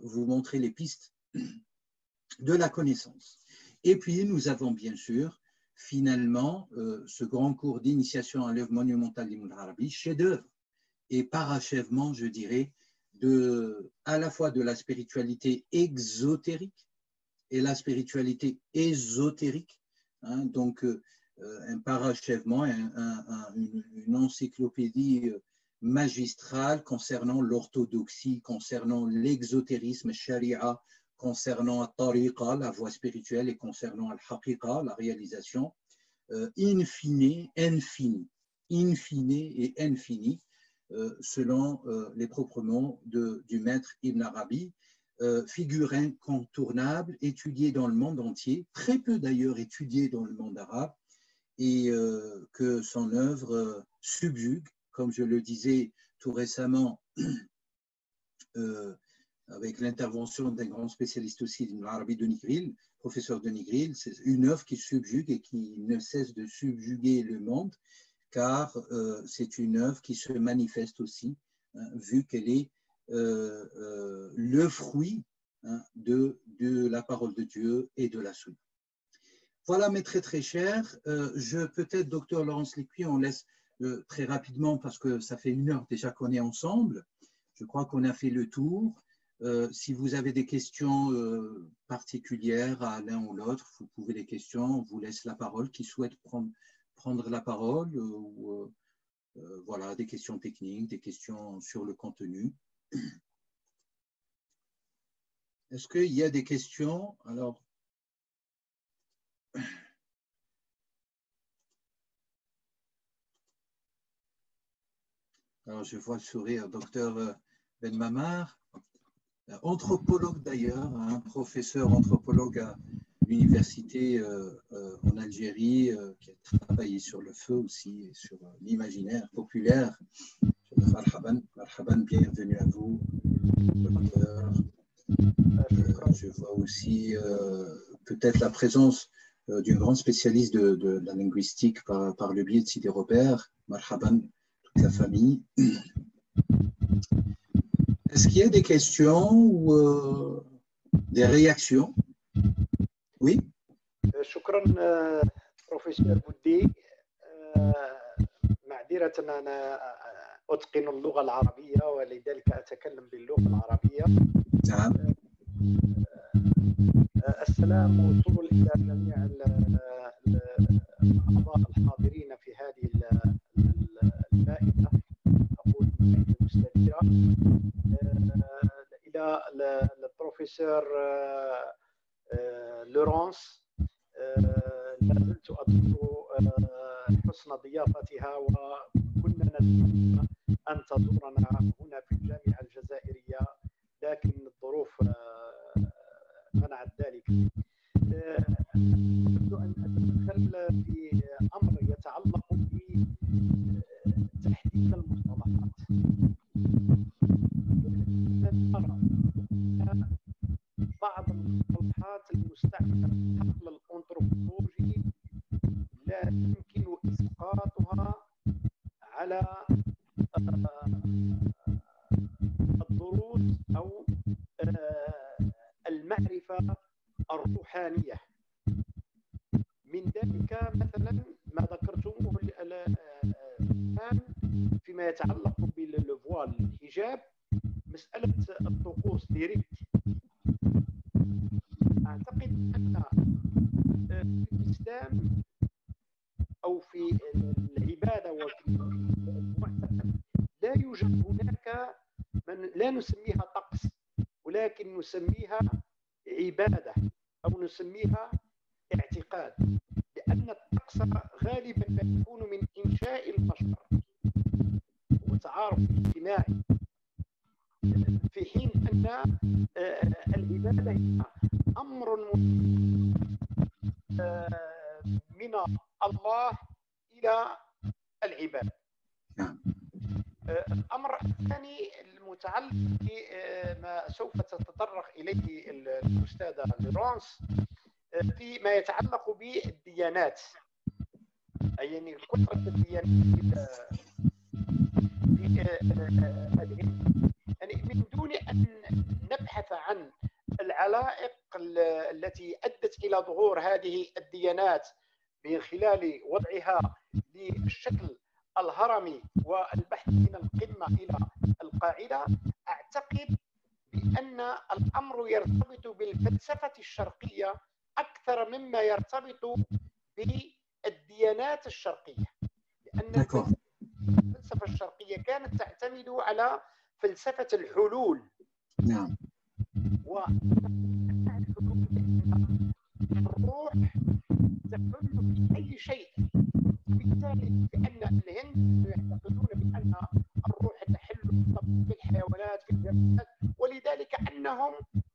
vous montrer les pistes de la connaissance. Et puis, nous avons bien sûr, finalement, ce grand cours d'initiation à l'œuvre monumentale d'Ibn Arabi, chef-d'œuvre et parachèvement, je dirais, à la fois de la spiritualité exotérique et la spiritualité ésotérique. Donc, un parachèvement, une encyclopédie magistrale concernant l'orthodoxie, concernant l'exotérisme, sharia, concernant al-tariqa, la voie spirituelle, et concernant al-haqiqa, la réalisation, infini et infini, selon les propres mots du maître Ibn Arabi, figure incontournable, étudiée dans le monde entier, très peu d'ailleurs étudiée dans le monde arabe, et que son œuvre subjugue, comme je le disais tout récemment, avec l'intervention d'un grand spécialiste aussi d'Ibn Arabi, Denis Grill, professeur Denis Grill, c'est une œuvre qui subjugue et qui ne cesse de subjuguer le monde, car c'est une œuvre qui se manifeste aussi, vu qu'elle est le fruit de la parole de Dieu et de la sunna. Voilà, mes très très chers, peut-être, docteur Laurence Lécuyer, on laisse très rapidement, parce que ça fait 1 heure déjà qu'on est ensemble, je crois qu'on a fait le tour. Si vous avez des questions particulières à l'un ou l'autre, vous pouvez les questions, on vous laisse la parole. Qui souhaite prendre la parole, ou voilà, des questions techniques, des questions sur le contenu. Est-ce qu'il y a des questions? Alors, je vois le sourire, docteur Ben Mamar, anthropologue d'ailleurs, professeur anthropologue à l'université en Algérie, qui a travaillé sur le feu aussi, et sur l'imaginaire populaire. Marhaban, bienvenue à vous, docteur. Je vois aussi peut-être la présence d'une grande spécialiste de la linguistique par le biais de Sidi Robert. Marhaban, toute la famille. Est-ce qu'il y a des questions ou des réactions? Oui. شكرا بروفيسور بودي. معذرة أنا أتقن اللغة العربية ولذلك أتكلم باللغة العربية. نعم. السلام موصول إلى جميع الأعضاء الحاضرين في هذه المائدة، أقول المائدة المستديرة، إلى البروفيسور لورانس. لا زلت أذكر حسن ضيافتها، وكنا نتمنى أن تزورنا هنا في الجامعة الجزائرية، لكن الظروف منعت ذلك. أود أن أتدخل في أمر يتعلق بتحديد المصطلحات. بعض المصطلحات المستعملة في الحقل الأنثروبولوجي لا يمكن إسقاطها على الدروس أو المعرفة الروحانية. من ذلك مثلا ما ذكرتموه الآن فيما يتعلق بالفوال الحجاب، مسألة الطقوس ديريكت، أعتقد أن في الإسلام أو في العبادة وفي المعتقد لا يوجد هناك من لا نسميها طقس، ولكن نسميها عبادة أو نسميها اعتقاد، لأن الطقس غالبا ما يكون من إنشاء البشر وتعارف اجتماعي، في حين أن العبادة هي أمر من الله إلى العباد. الأمر الثاني المتعلق بما سوف تتطرق إليه الأستاذة لورانس فيما يتعلق بالديانات، أي يعني كثرة الديانات في العلم، يعني من دون أن نبحث عن العلائق التي أدت إلى ظهور هذه الديانات من خلال وضعها بالشكل الهرمي والبحث من القمة إلى القاعدة، أعتقد بأن الأمر يرتبط بالفلسفة الشرقية أكثر مما يرتبط بالديانات الشرقية، لأن الفلسفة الشرقية كانت تعتمد على فلسفة الحلول. نعم. الروح تحل في أي شيء، وبالتالي بأن الهند يعتقدون بأن الروح تحل في الحيوانات في الجمادات، ولذلك أنهم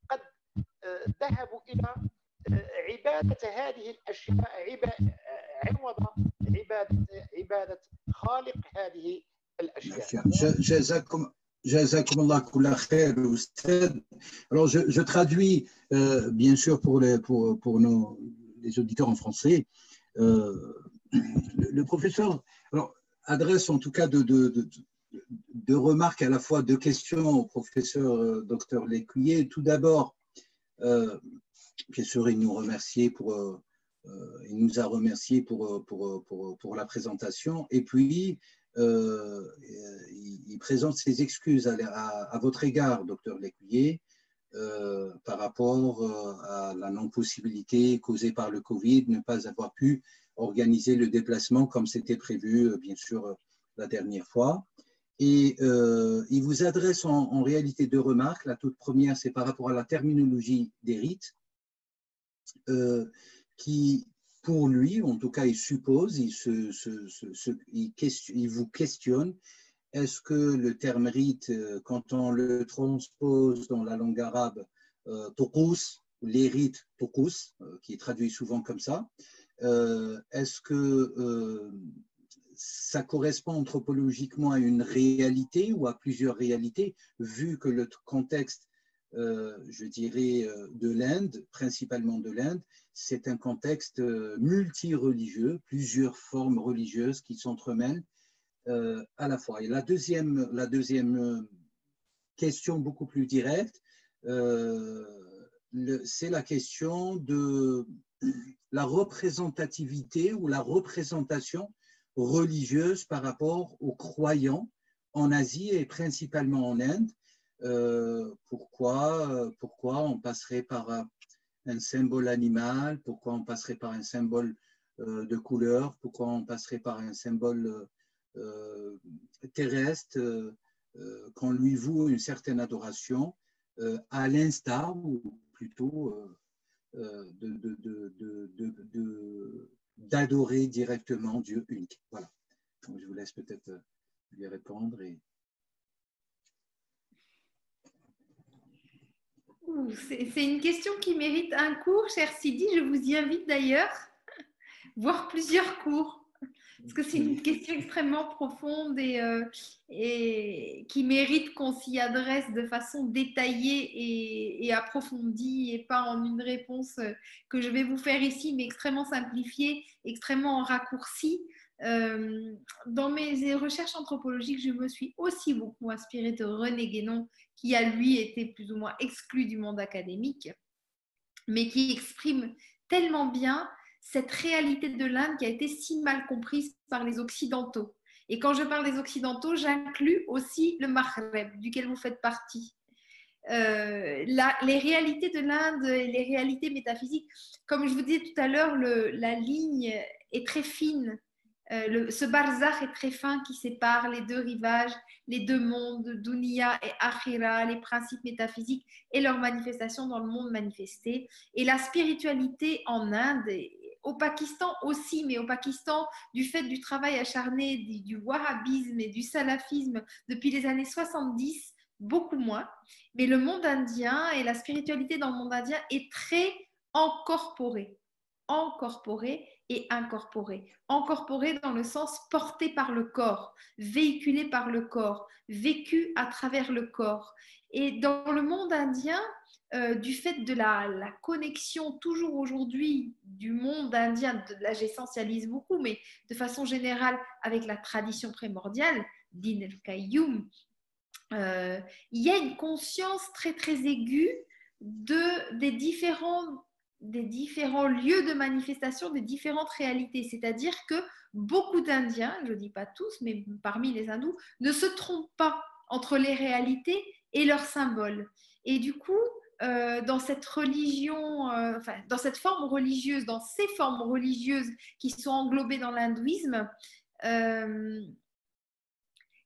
قد ذهبوا إلى عبادة هذه الأشياء عوض عبادة خالق هذه الأشياء. جزاكم الله كل خير أستاذ. Alors je traduis bien sûr pour les auditeurs en français. Le professeur adresse en tout cas deux remarques, à la fois deux questions au professeur Dr Lécuyer. Tout d'abord, bien sûr, il nous a remercié pour la présentation, et puis il présente ses excuses à votre égard, Dr Lécuyer, par rapport à la non-possibilité causée par le Covid, ne pas avoir pu organiser le déplacement comme c'était prévu, bien sûr, la dernière fois. Et il vous adresse en réalité deux remarques. La toute première, c'est par rapport à la terminologie des rites, qui, pour lui, en tout cas, il suppose, il vous questionne, est-ce que le terme rite, quand on le transpose dans la langue arabe, toqous, les rites toqous, qui est traduit souvent comme ça, est-ce que ça correspond anthropologiquement à une réalité ou à plusieurs réalités, vu que le contexte, je dirais, de l'Inde, principalement de l'Inde, c'est un contexte multi-religieux, plusieurs formes religieuses qui s'entremêlent à la fois. Et la deuxième question beaucoup plus directe, c'est la question de la représentativité ou la représentation religieuse par rapport aux croyants en Asie et principalement en Inde. Pourquoi on passerait par un symbole animal, pourquoi on passerait par un symbole de couleur, pourquoi on passerait par un symbole terrestre, qu'on lui voue une certaine adoration, à l'instar, ou plutôt d'adorer directement Dieu unique. Voilà. Donc, je vous laisse peut-être lui répondre. C'est une question qui mérite un cours, cher Sidi. Je vous y invite d'ailleurs, voire plusieurs cours. Parce que c'est une question extrêmement profonde et qui mérite qu'on s'y adresse de façon détaillée et approfondie, et pas en une réponse que je vais vous faire ici, mais extrêmement simplifiée, extrêmement raccourcie. Dans mes recherches anthropologiques, je me suis aussi beaucoup inspirée de René Guénon, qui a lui été plus ou moins exclu du monde académique, mais qui exprime tellement bien cette réalité de l'Inde qui a été si mal comprise par les Occidentaux. Et quand je parle des Occidentaux, j'inclus aussi le Maghreb, duquel vous faites partie. Les réalités de l'Inde et les réalités métaphysiques, comme je vous disais tout à l'heure, la ligne est très fine. Ce barzakh est très fin qui sépare les deux rivages, les deux mondes, Dunya et Akhira, les principes métaphysiques et leurs manifestations dans le monde manifesté. Et la spiritualité en Inde, au Pakistan aussi, mais au Pakistan, du fait du travail acharné du wahhabisme et du salafisme depuis les années 70, beaucoup moins. Mais le monde indien et la spiritualité dans le monde indien est très encorporée et incorporée. Incorporée dans le sens porté par le corps, véhiculée par le corps, vécue à travers le corps. Et dans le monde indien, du fait de la connexion toujours aujourd'hui du monde indien, là j'essentialise beaucoup, mais de façon générale avec la tradition primordiale, Din el-Qayyum, il y a une conscience très très aiguë des différents lieux de manifestation, des différentes réalités. C'est-à-dire que beaucoup d'Indiens, je ne dis pas tous, mais parmi les hindous, ne se trompent pas entre les réalités et leurs symboles. Et du coup, dans cette religion, dans cette forme religieuse, dans ces formes religieuses qui sont englobées dans l'hindouisme,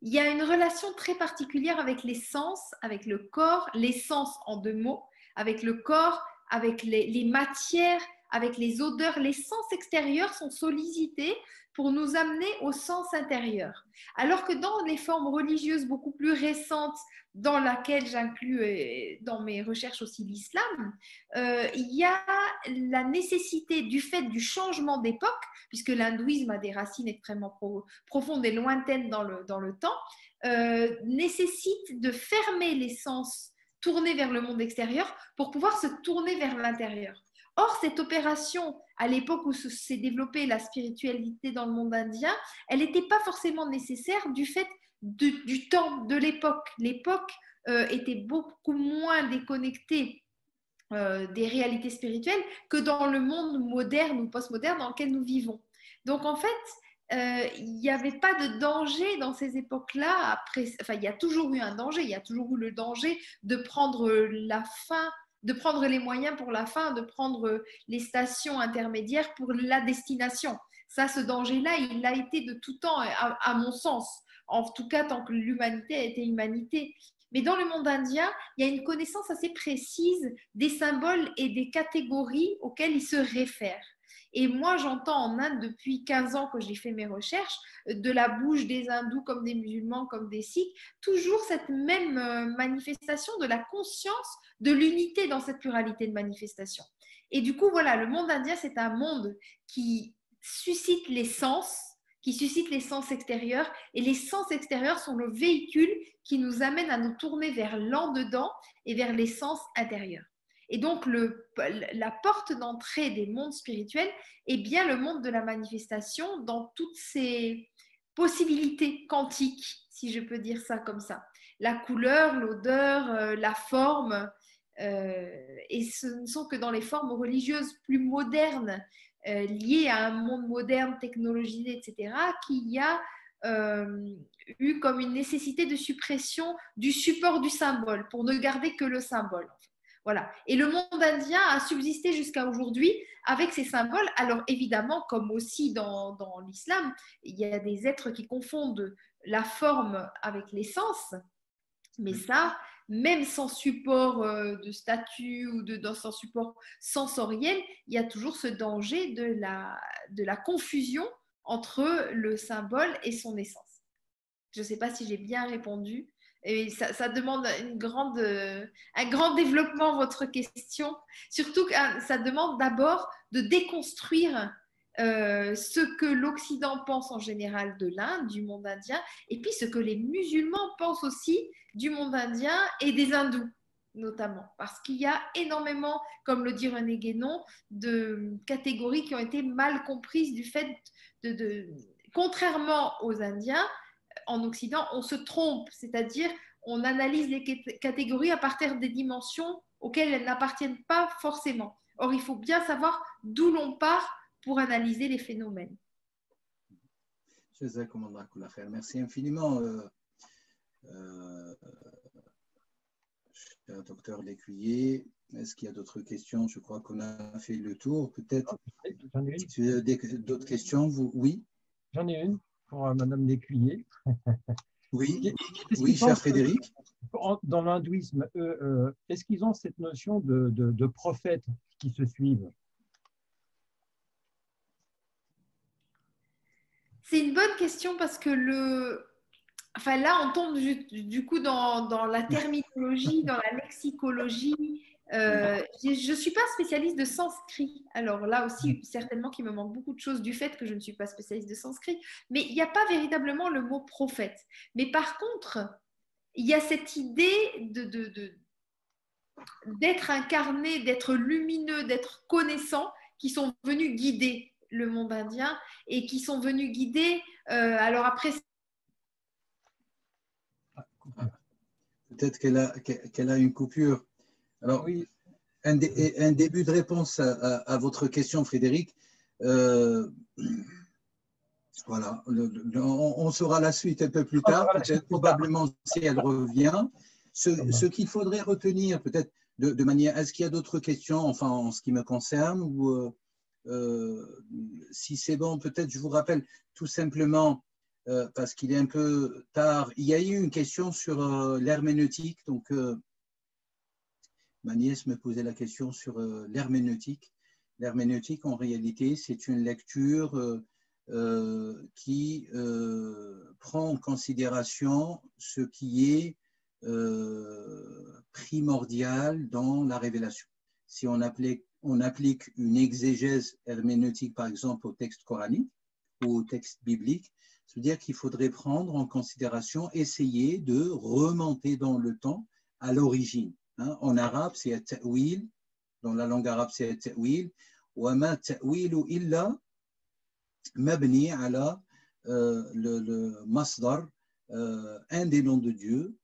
il y a une relation très particulière avec les sens, avec le corps, les sens en deux mots, avec le corps, avec les matières, avec les odeurs. Les sens extérieurs sont sollicités pour nous amener au sens intérieur. Alors que dans les formes religieuses beaucoup plus récentes, dans laquelle j'inclus dans mes recherches aussi l'islam, il y a la nécessité du fait du changement d'époque, puisque l'hindouisme a des racines extrêmement profondes et lointaines dans le temps, nécessite de fermer les sens tournés vers le monde extérieur pour pouvoir se tourner vers l'intérieur. Or, cette opération, à l'époque où s'est développée la spiritualité dans le monde indien, elle n'était pas forcément nécessaire du fait du temps, de l'époque. L'époque était beaucoup moins déconnectée des réalités spirituelles que dans le monde moderne ou postmoderne dans lequel nous vivons. Donc, en fait, il n'y avait pas de danger dans ces époques-là. Il y a toujours eu un danger, il y a toujours eu le danger de prendre la fin, de prendre les moyens pour la fin, de prendre les stations intermédiaires pour la destination. Ça, ce danger-là, il a été de tout temps, à mon sens, en tout cas tant que l'humanité a été humanité. Mais dans le monde indien, il y a une connaissance assez précise des symboles et des catégories auxquelles ils se réfèrent. Et moi, j'entends en Inde depuis 15 ans que j'ai fait mes recherches, de la bouche des hindous comme des musulmans, comme des sikhs, toujours cette même manifestation de la conscience de l'unité dans cette pluralité de manifestations. Et du coup, voilà, le monde indien, c'est un monde qui suscite les sens extérieurs, et les sens extérieurs sont le véhicule qui nous amène à nous tourner vers l'en-dedans et vers les sens intérieurs. Et donc, la porte d'entrée des mondes spirituels est bien le monde de la manifestation dans toutes ses possibilités quantiques, si je peux dire ça comme ça. La couleur, l'odeur, la forme, et ce ne sont que dans les formes religieuses plus modernes, liées à un monde moderne, technologisé, etc., qu'il y a eu comme une nécessité de suppression du support du symbole pour ne garder que le symbole. Voilà. Et le monde indien a subsisté jusqu'à aujourd'hui avec ces symboles. Alors évidemment, comme aussi dans l'islam, il y a des êtres qui confondent la forme avec l'essence, mais ça, même sans support de statut ou sans support sensoriel, il y a toujours ce danger de la confusion entre le symbole et son essence. Je ne sais pas si j'ai bien répondu. Et ça demande un grand développement, votre question. Surtout que ça demande d'abord de déconstruire ce que l'Occident pense en général de l'Inde, du monde indien, et puis ce que les musulmans pensent aussi du monde indien et des hindous, notamment. Parce qu'il y a énormément, comme le dit René Guénon, de catégories qui ont été mal comprises du fait contrairement aux Indiens, en Occident, on se trompe, c'est-à-dire on analyse les catégories à partir des dimensions auxquelles elles n'appartiennent pas forcément. Or, il faut bien savoir d'où l'on part pour analyser les phénomènes. Jazakumullah kulla khair. Merci infiniment, cher docteur Lécuyer. Est-ce qu'il y a d'autres questions? Je crois qu'on a fait le tour. Peut-être J'en ai une. si vous avez d'autres questions, vous... Oui, J'en ai une pour Madame Lécuyer. oui, Qu'est-ce oui, qu'ils cher pensent Frédéric. dans l'hindouisme, est-ce qu'ils ont cette notion de prophètes qui se suivent? C'est une bonne question parce que enfin là, on tombe du coup dans la terminologie, dans la lexicologie. Je ne suis pas spécialiste de sanskrit. Alors là aussi, certainement qu'il me manque beaucoup de choses du fait que je ne suis pas spécialiste de sanskrit. Mais il n'y a pas véritablement le mot prophète. Mais par contre, il y a cette idée d'être incarné, d'être lumineux, d'être connaissant, qui sont venus guider le monde indien et qui sont venus guider. Alors après, Peut-être qu'elle a une coupure. Alors, Oui, un début de réponse à votre question, Frédéric. Voilà, on saura la suite un peu plus tard, peut-être probablement si elle revient. Ce qu'il faudrait retenir, peut-être de manière, est-ce qu'il y a d'autres questions, enfin en ce qui me concerne, ou si c'est bon, peut-être je vous rappelle tout simplement, parce qu'il est un peu tard, il y a eu une question sur l'herméneutique, donc ma nièce me posait la question sur l'herméneutique. L'herméneutique, en réalité, c'est une lecture qui prend en considération ce qui est primordial dans la révélation. Si on applique une exégèse herméneutique, par exemple, au texte coranique ou au texte biblique, c'est-à-dire qu'il faudrait prendre en considération, essayer de remonter dans le temps à l'origine. Hein, en arabe, c'est at-ta'wil. Dans la langue arabe, c'est at-ta'wil. Wa ma ta'wilu illa mabni ala le masdar, un des noms de Dieu,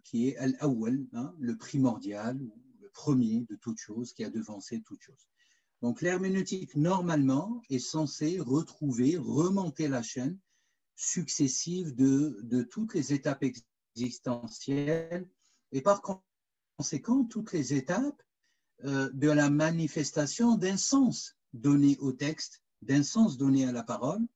qui est al-awwal, hein, le primordial, le premier de toute chose, qui a devancé toute chose. Donc l'herméneutique, normalement, est censée remonter la chaîne successive de toutes les étapes existentielles et par conséquent toutes les étapes de la manifestation d'un sens donné au texte, d'un sens donné à la parole,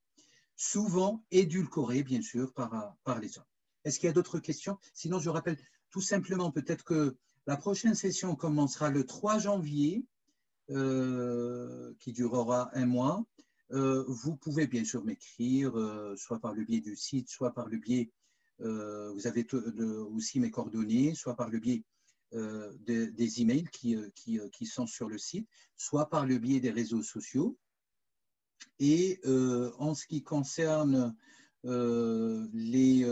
souvent édulcoré bien sûr par les hommes. Est-ce qu'il y a d'autres questions? Sinon je rappelle tout simplement peut-être que la prochaine session commencera le 3 janvier qui durera un mois. Vous pouvez bien sûr m'écrire, soit par le biais du site, soit par le biais, vous avez aussi mes coordonnées, soit par le biais des emails qui sont sur le site, soit par le biais des réseaux sociaux. Et en ce qui concerne les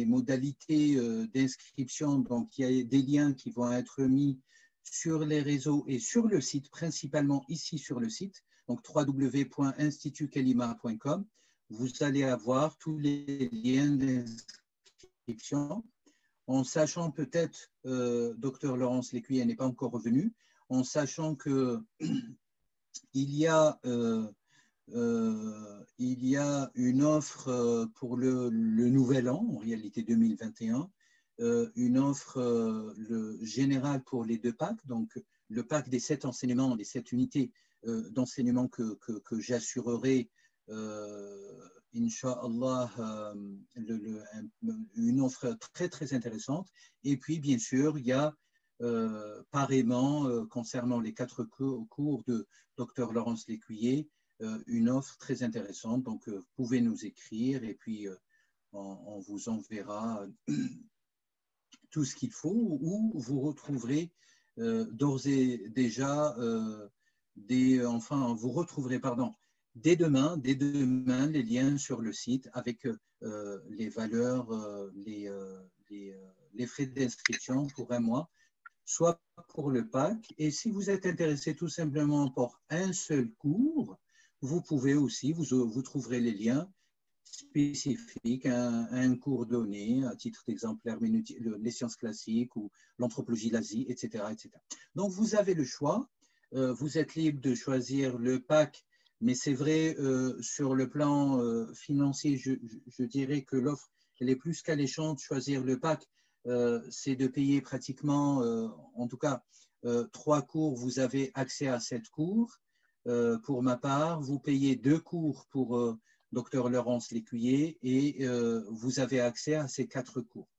modalités d'inscription, donc il y a des liens qui vont être mis sur les réseaux et sur le site, principalement ici sur le site, donc www.institutkelima.com. Vous allez avoir tous les liens d'inscription. En sachant peut-être, docteur Laurence Lécuyer n'est pas encore revenu, en sachant que il y a une offre pour le nouvel an, en réalité 2021, une offre générale pour les 2 packs, donc le pack des 7 enseignements, des 7 unités d'enseignement que j'assurerai, Inch'Allah, une offre très très intéressante. Et puis bien sûr, il y a pareillement, concernant les 4 cours de Dr Laurence Lécuyer, une offre très intéressante. Donc vous pouvez nous écrire et puis on vous enverra tout ce qu'il faut, ou vous retrouverez d'ores et déjà vous retrouverez, dès demain les liens sur le site avec les valeurs, les frais d'inscription pour un mois, soit pour le pack. Et si vous êtes intéressé tout simplement pour un seul cours, vous pouvez aussi, vous trouverez les liens spécifiques à un cours donné, à titre d'exemple, les sciences classiques ou l'anthropologie de l'Asie, etc., etc. Donc, vous avez le choix. Vous êtes libre de choisir le pack Mais c'est vrai, sur le plan financier, je dirais que l'offre, elle est plus qu'alléchante. Choisir le pack, c'est de payer pratiquement, en tout cas, 3 cours, vous avez accès à 7 cours. Pour ma part, vous payez 2 cours pour Dr Laurence Lécuyer et vous avez accès à ces 4 cours.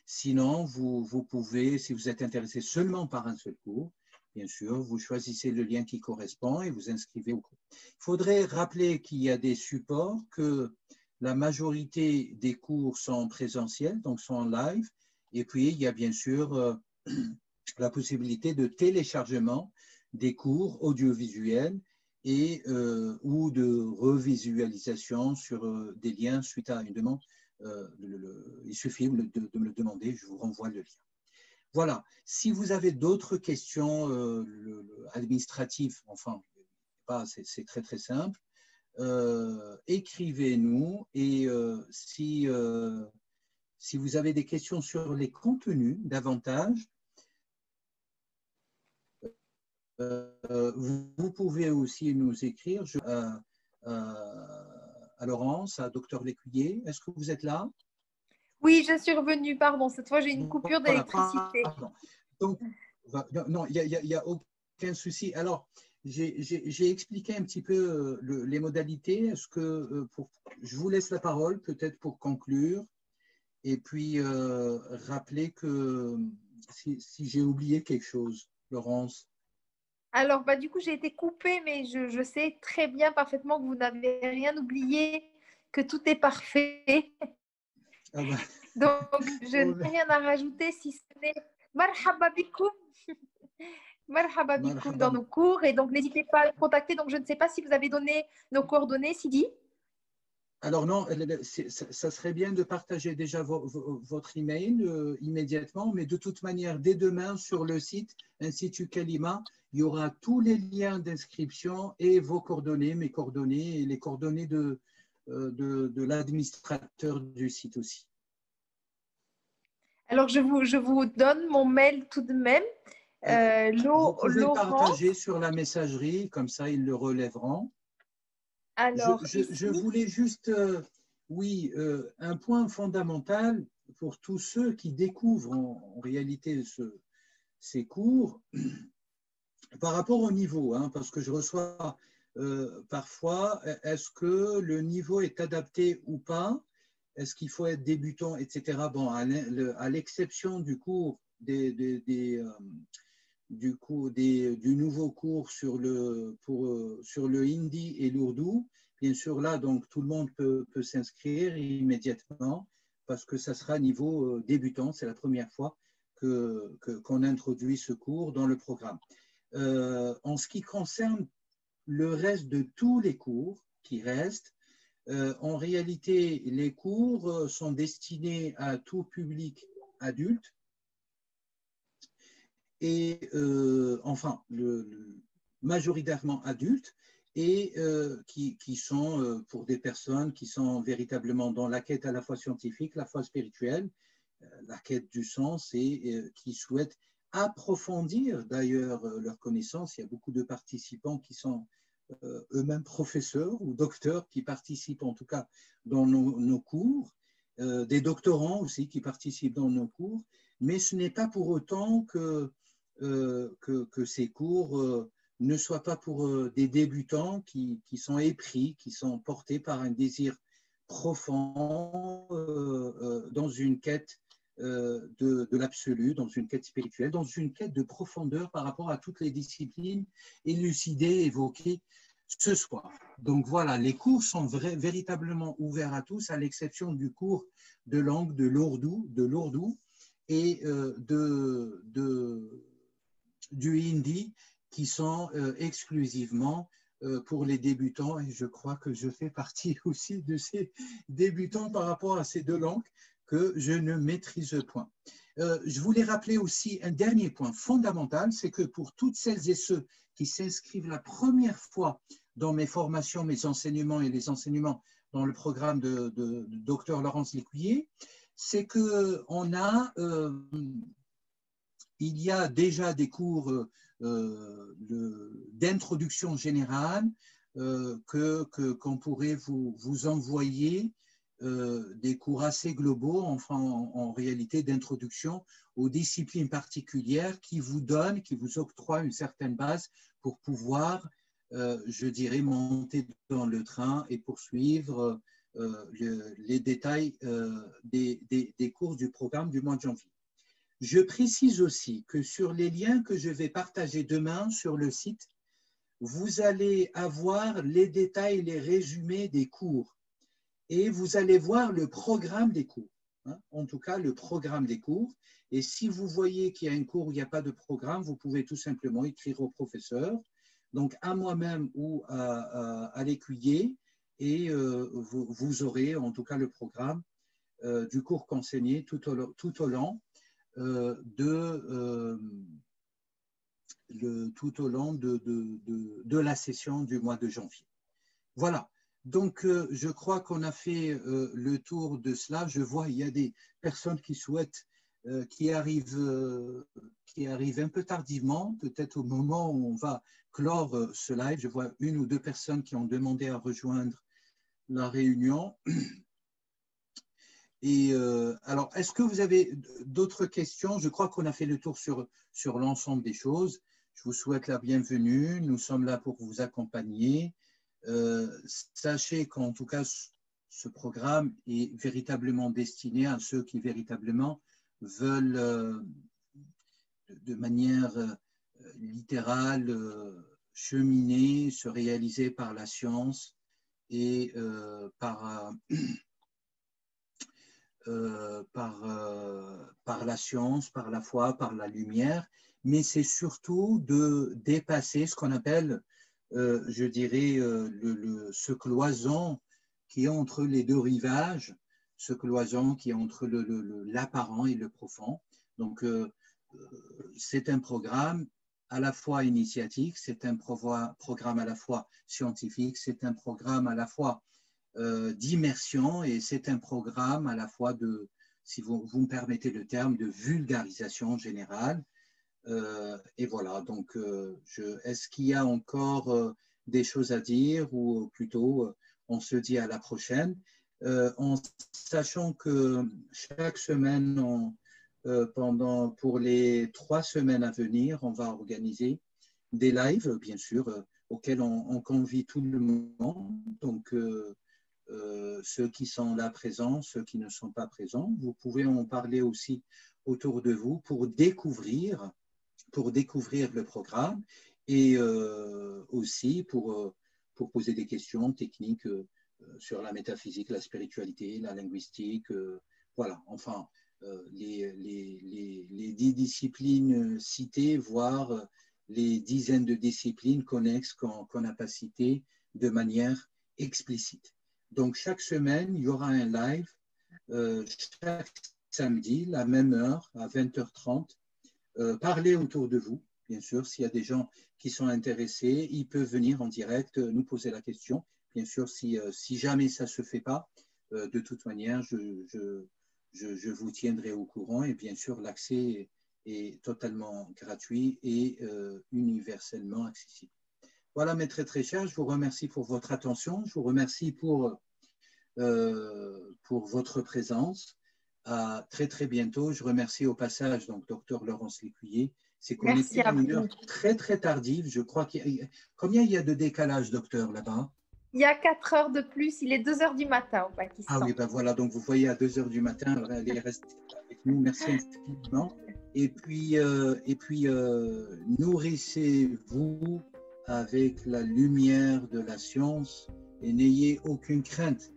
Sinon, vous pouvez, si vous êtes intéressé seulement par un seul cours, bien sûr, vous choisissez le lien qui correspond et vous inscrivez au cours. Il faudrait rappeler qu'il y a des supports, que la majorité des cours sont en présentiel, donc sont en live, et puis il y a bien sûr la possibilité de téléchargement des cours audiovisuels et, ou de revisualisation sur des liens suite à une demande. Il suffit de me le demander, je vous renvoie le lien. Voilà, si vous avez d'autres questions administratives, enfin, c'est très très simple, écrivez-nous et si vous avez des questions sur les contenus davantage, vous pouvez aussi nous écrire à Laurence, à Dr Lécuyer. Est-ce que vous êtes là? Oui, je suis revenue, pardon. Cette fois, j'ai une coupure d'électricité. Donc, non, il n'y a aucun souci. Alors, j'ai expliqué un petit peu les modalités. Est-ce que je vous laisse la parole peut-être pour conclure et puis rappeler que si j'ai oublié quelque chose, Laurence. Alors, du coup, j'ai été coupée, mais je sais très bien parfaitement que vous n'avez rien oublié, que tout est parfait. Ah ben. Donc, je n'ai rien à rajouter si ce n'est marhaba bikoum. Marhaba bikoum dans nos cours. Et donc, n'hésitez pas à me contacter. Donc, je ne sais pas si vous avez donné nos coordonnées, Sidi. Alors non, ça serait bien de partager déjà votre email immédiatement, mais de toute manière, dès demain sur le site Institut Kalima, il y aura tous les liens d'inscription et vos coordonnées, mes coordonnées et les coordonnées de l'administrateur du site aussi. Alors, je vous donne mon mail tout de même. Vous pouvez le partager sur la messagerie, comme ça ils le relèveront. Alors, je voulais juste, un point fondamental pour tous ceux qui découvrent en réalité ces cours par rapport au niveau, parce que je reçois parfois, est-ce que le niveau est adapté ou pas? Est-ce qu'il faut être débutant, etc. Bon, à l'exception du cours du nouveau cours sur le hindi et l'ourdou, bien sûr là, donc tout le monde peut s'inscrire immédiatement parce que ça sera niveau débutant, c'est la première fois qu'on introduit ce cours dans le programme. En ce qui concerne le reste de tous les cours qui restent, en réalité, les cours sont destinés à tout public adulte et majoritairement adultes et qui sont pour des personnes qui sont véritablement dans la quête à la fois scientifique, la fois spirituelle, la quête du sens et qui souhaitent approfondir d'ailleurs leurs connaissances. Il y a beaucoup de participants qui sont eux-mêmes professeurs ou docteurs qui participent en tout cas dans nos cours, des doctorants aussi qui participent dans nos cours, mais ce n'est pas pour autant que ces cours ne soient pas pour des débutants qui sont épris, qui sont portés par un désir profond dans une quête de l'absolu, dans une quête spirituelle, dans une quête de profondeur par rapport à toutes les disciplines élucidées, évoquées ce soir. Donc voilà, les cours sont véritablement ouverts à tous, à l'exception du cours de langue de l'ourdou et du hindi, qui sont exclusivement pour les débutants, et je crois que je fais partie aussi de ces débutants par rapport à ces deux langues que je ne maîtrise point. Je voulais rappeler aussi un dernier point fondamental, c'est que pour toutes celles et ceux qui s'inscrivent la première fois dans mes formations, mes enseignements et les enseignements dans le programme de Dr Laurence Lécuyer, c'est qu'il y a déjà des cours d'introduction générale, qu'on pourrait vous envoyer des cours assez globaux, enfin en réalité d'introduction aux disciplines particulières qui vous donnent, qui vous octroient une certaine base pour pouvoir, je dirais, monter dans le train et poursuivre les détails des cours du programme du mois de janvier. Je précise aussi que sur les liens que je vais partager demain sur le site, vous allez avoir les détails, les résumés des cours et vous allez voir le programme des cours, hein, en tout cas le programme des cours. Et si vous voyez qu'il y a un cours où il n'y a pas de programme, vous pouvez tout simplement écrire au professeur, donc à moi-même ou à l'écuyer, et vous aurez en tout cas le programme du cours qu'enseigné tout au long de la session du mois de janvier. Voilà, donc je crois qu'on a fait le tour de cela. Je vois il y a des personnes qui souhaitent, qui arrivent un peu tardivement, peut-être au moment où on va clore ce live. Je vois une ou deux personnes qui ont demandé à rejoindre la réunion. Et alors, est-ce que vous avez d'autres questions? Je crois qu'on a fait le tour sur l'ensemble des choses. Je vous souhaite la bienvenue. Nous sommes là pour vous accompagner. Sachez qu'en tout cas, ce programme est véritablement destiné à ceux qui véritablement veulent, de manière littérale, cheminer, se réaliser par la science et par la science, par la foi, par la lumière, mais c'est surtout de dépasser ce qu'on appelle, je dirais, ce cloison qui est entre les deux rivages, ce cloison qui est entre l'apparent et le profond. Donc, c'est un programme à la fois initiatique, c'est un programme à la fois scientifique, c'est un programme à la fois d'immersion et c'est un programme à la fois de, si vous me permettez le terme, de vulgarisation générale. Et voilà, donc est-ce qu'il y a encore des choses à dire ou plutôt on se dit à la prochaine, en sachant que chaque semaine, pour les 3 semaines à venir, on va organiser des lives, bien sûr, auxquels on convie tout le monde. Donc, ceux qui sont là présents, ceux qui ne sont pas présents, vous pouvez en parler aussi autour de vous pour découvrir le programme et aussi pour poser des questions techniques sur la métaphysique, la spiritualité, la linguistique, voilà, enfin, les 10 disciplines citées, voire les dizaines de disciplines connexes qu'on n'a pas citées de manière explicite. Donc, chaque semaine, il y aura un live, chaque samedi, la même heure, à 20h30. Parlez autour de vous, bien sûr. S'il y a des gens qui sont intéressés, ils peuvent venir en direct, nous poser la question. Bien sûr, si jamais ça ne se fait pas, de toute manière, je vous tiendrai au courant. Et bien sûr, l'accès est totalement gratuit et universellement accessible. Voilà, mes très très chers, je vous remercie pour votre attention. Je vous remercie pour votre présence. À très très bientôt. Je remercie au passage donc Dr Laurence Lécuyer. C'est qu'on était à une heure très très tardive. Je crois combien il y a de décalage, docteur, là-bas? Il y a 4 heures de plus. Il est 2 heures du matin au Pakistan. Ah oui, ben voilà. Donc vous voyez à 2 heures du matin, elle est restée avec nous. Merci infiniment. Et puis nourrissez-vous avec la lumière de la science et n'ayez aucune crainte,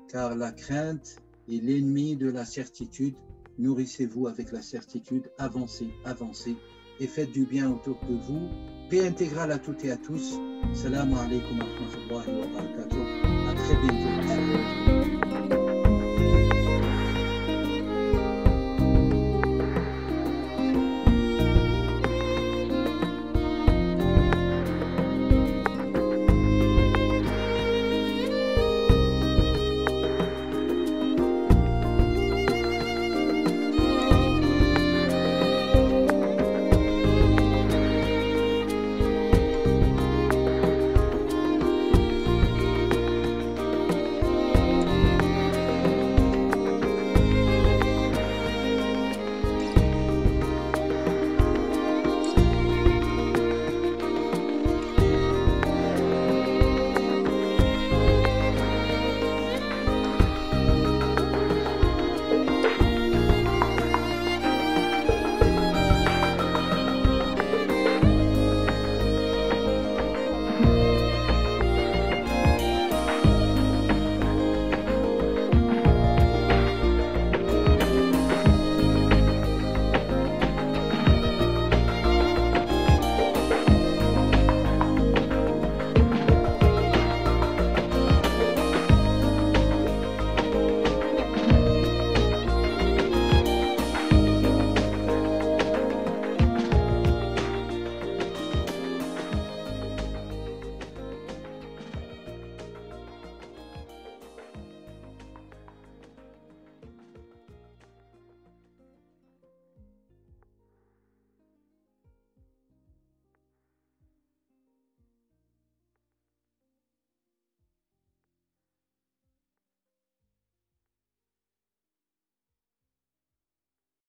car la crainte est l'ennemi de la certitude. Nourrissez-vous avec la certitude, avancez, avancez et faites du bien autour de vous. Paix intégrale à toutes et à tous. Salam alaikum wa rahmatullahi wa barakatuh. À très bientôt.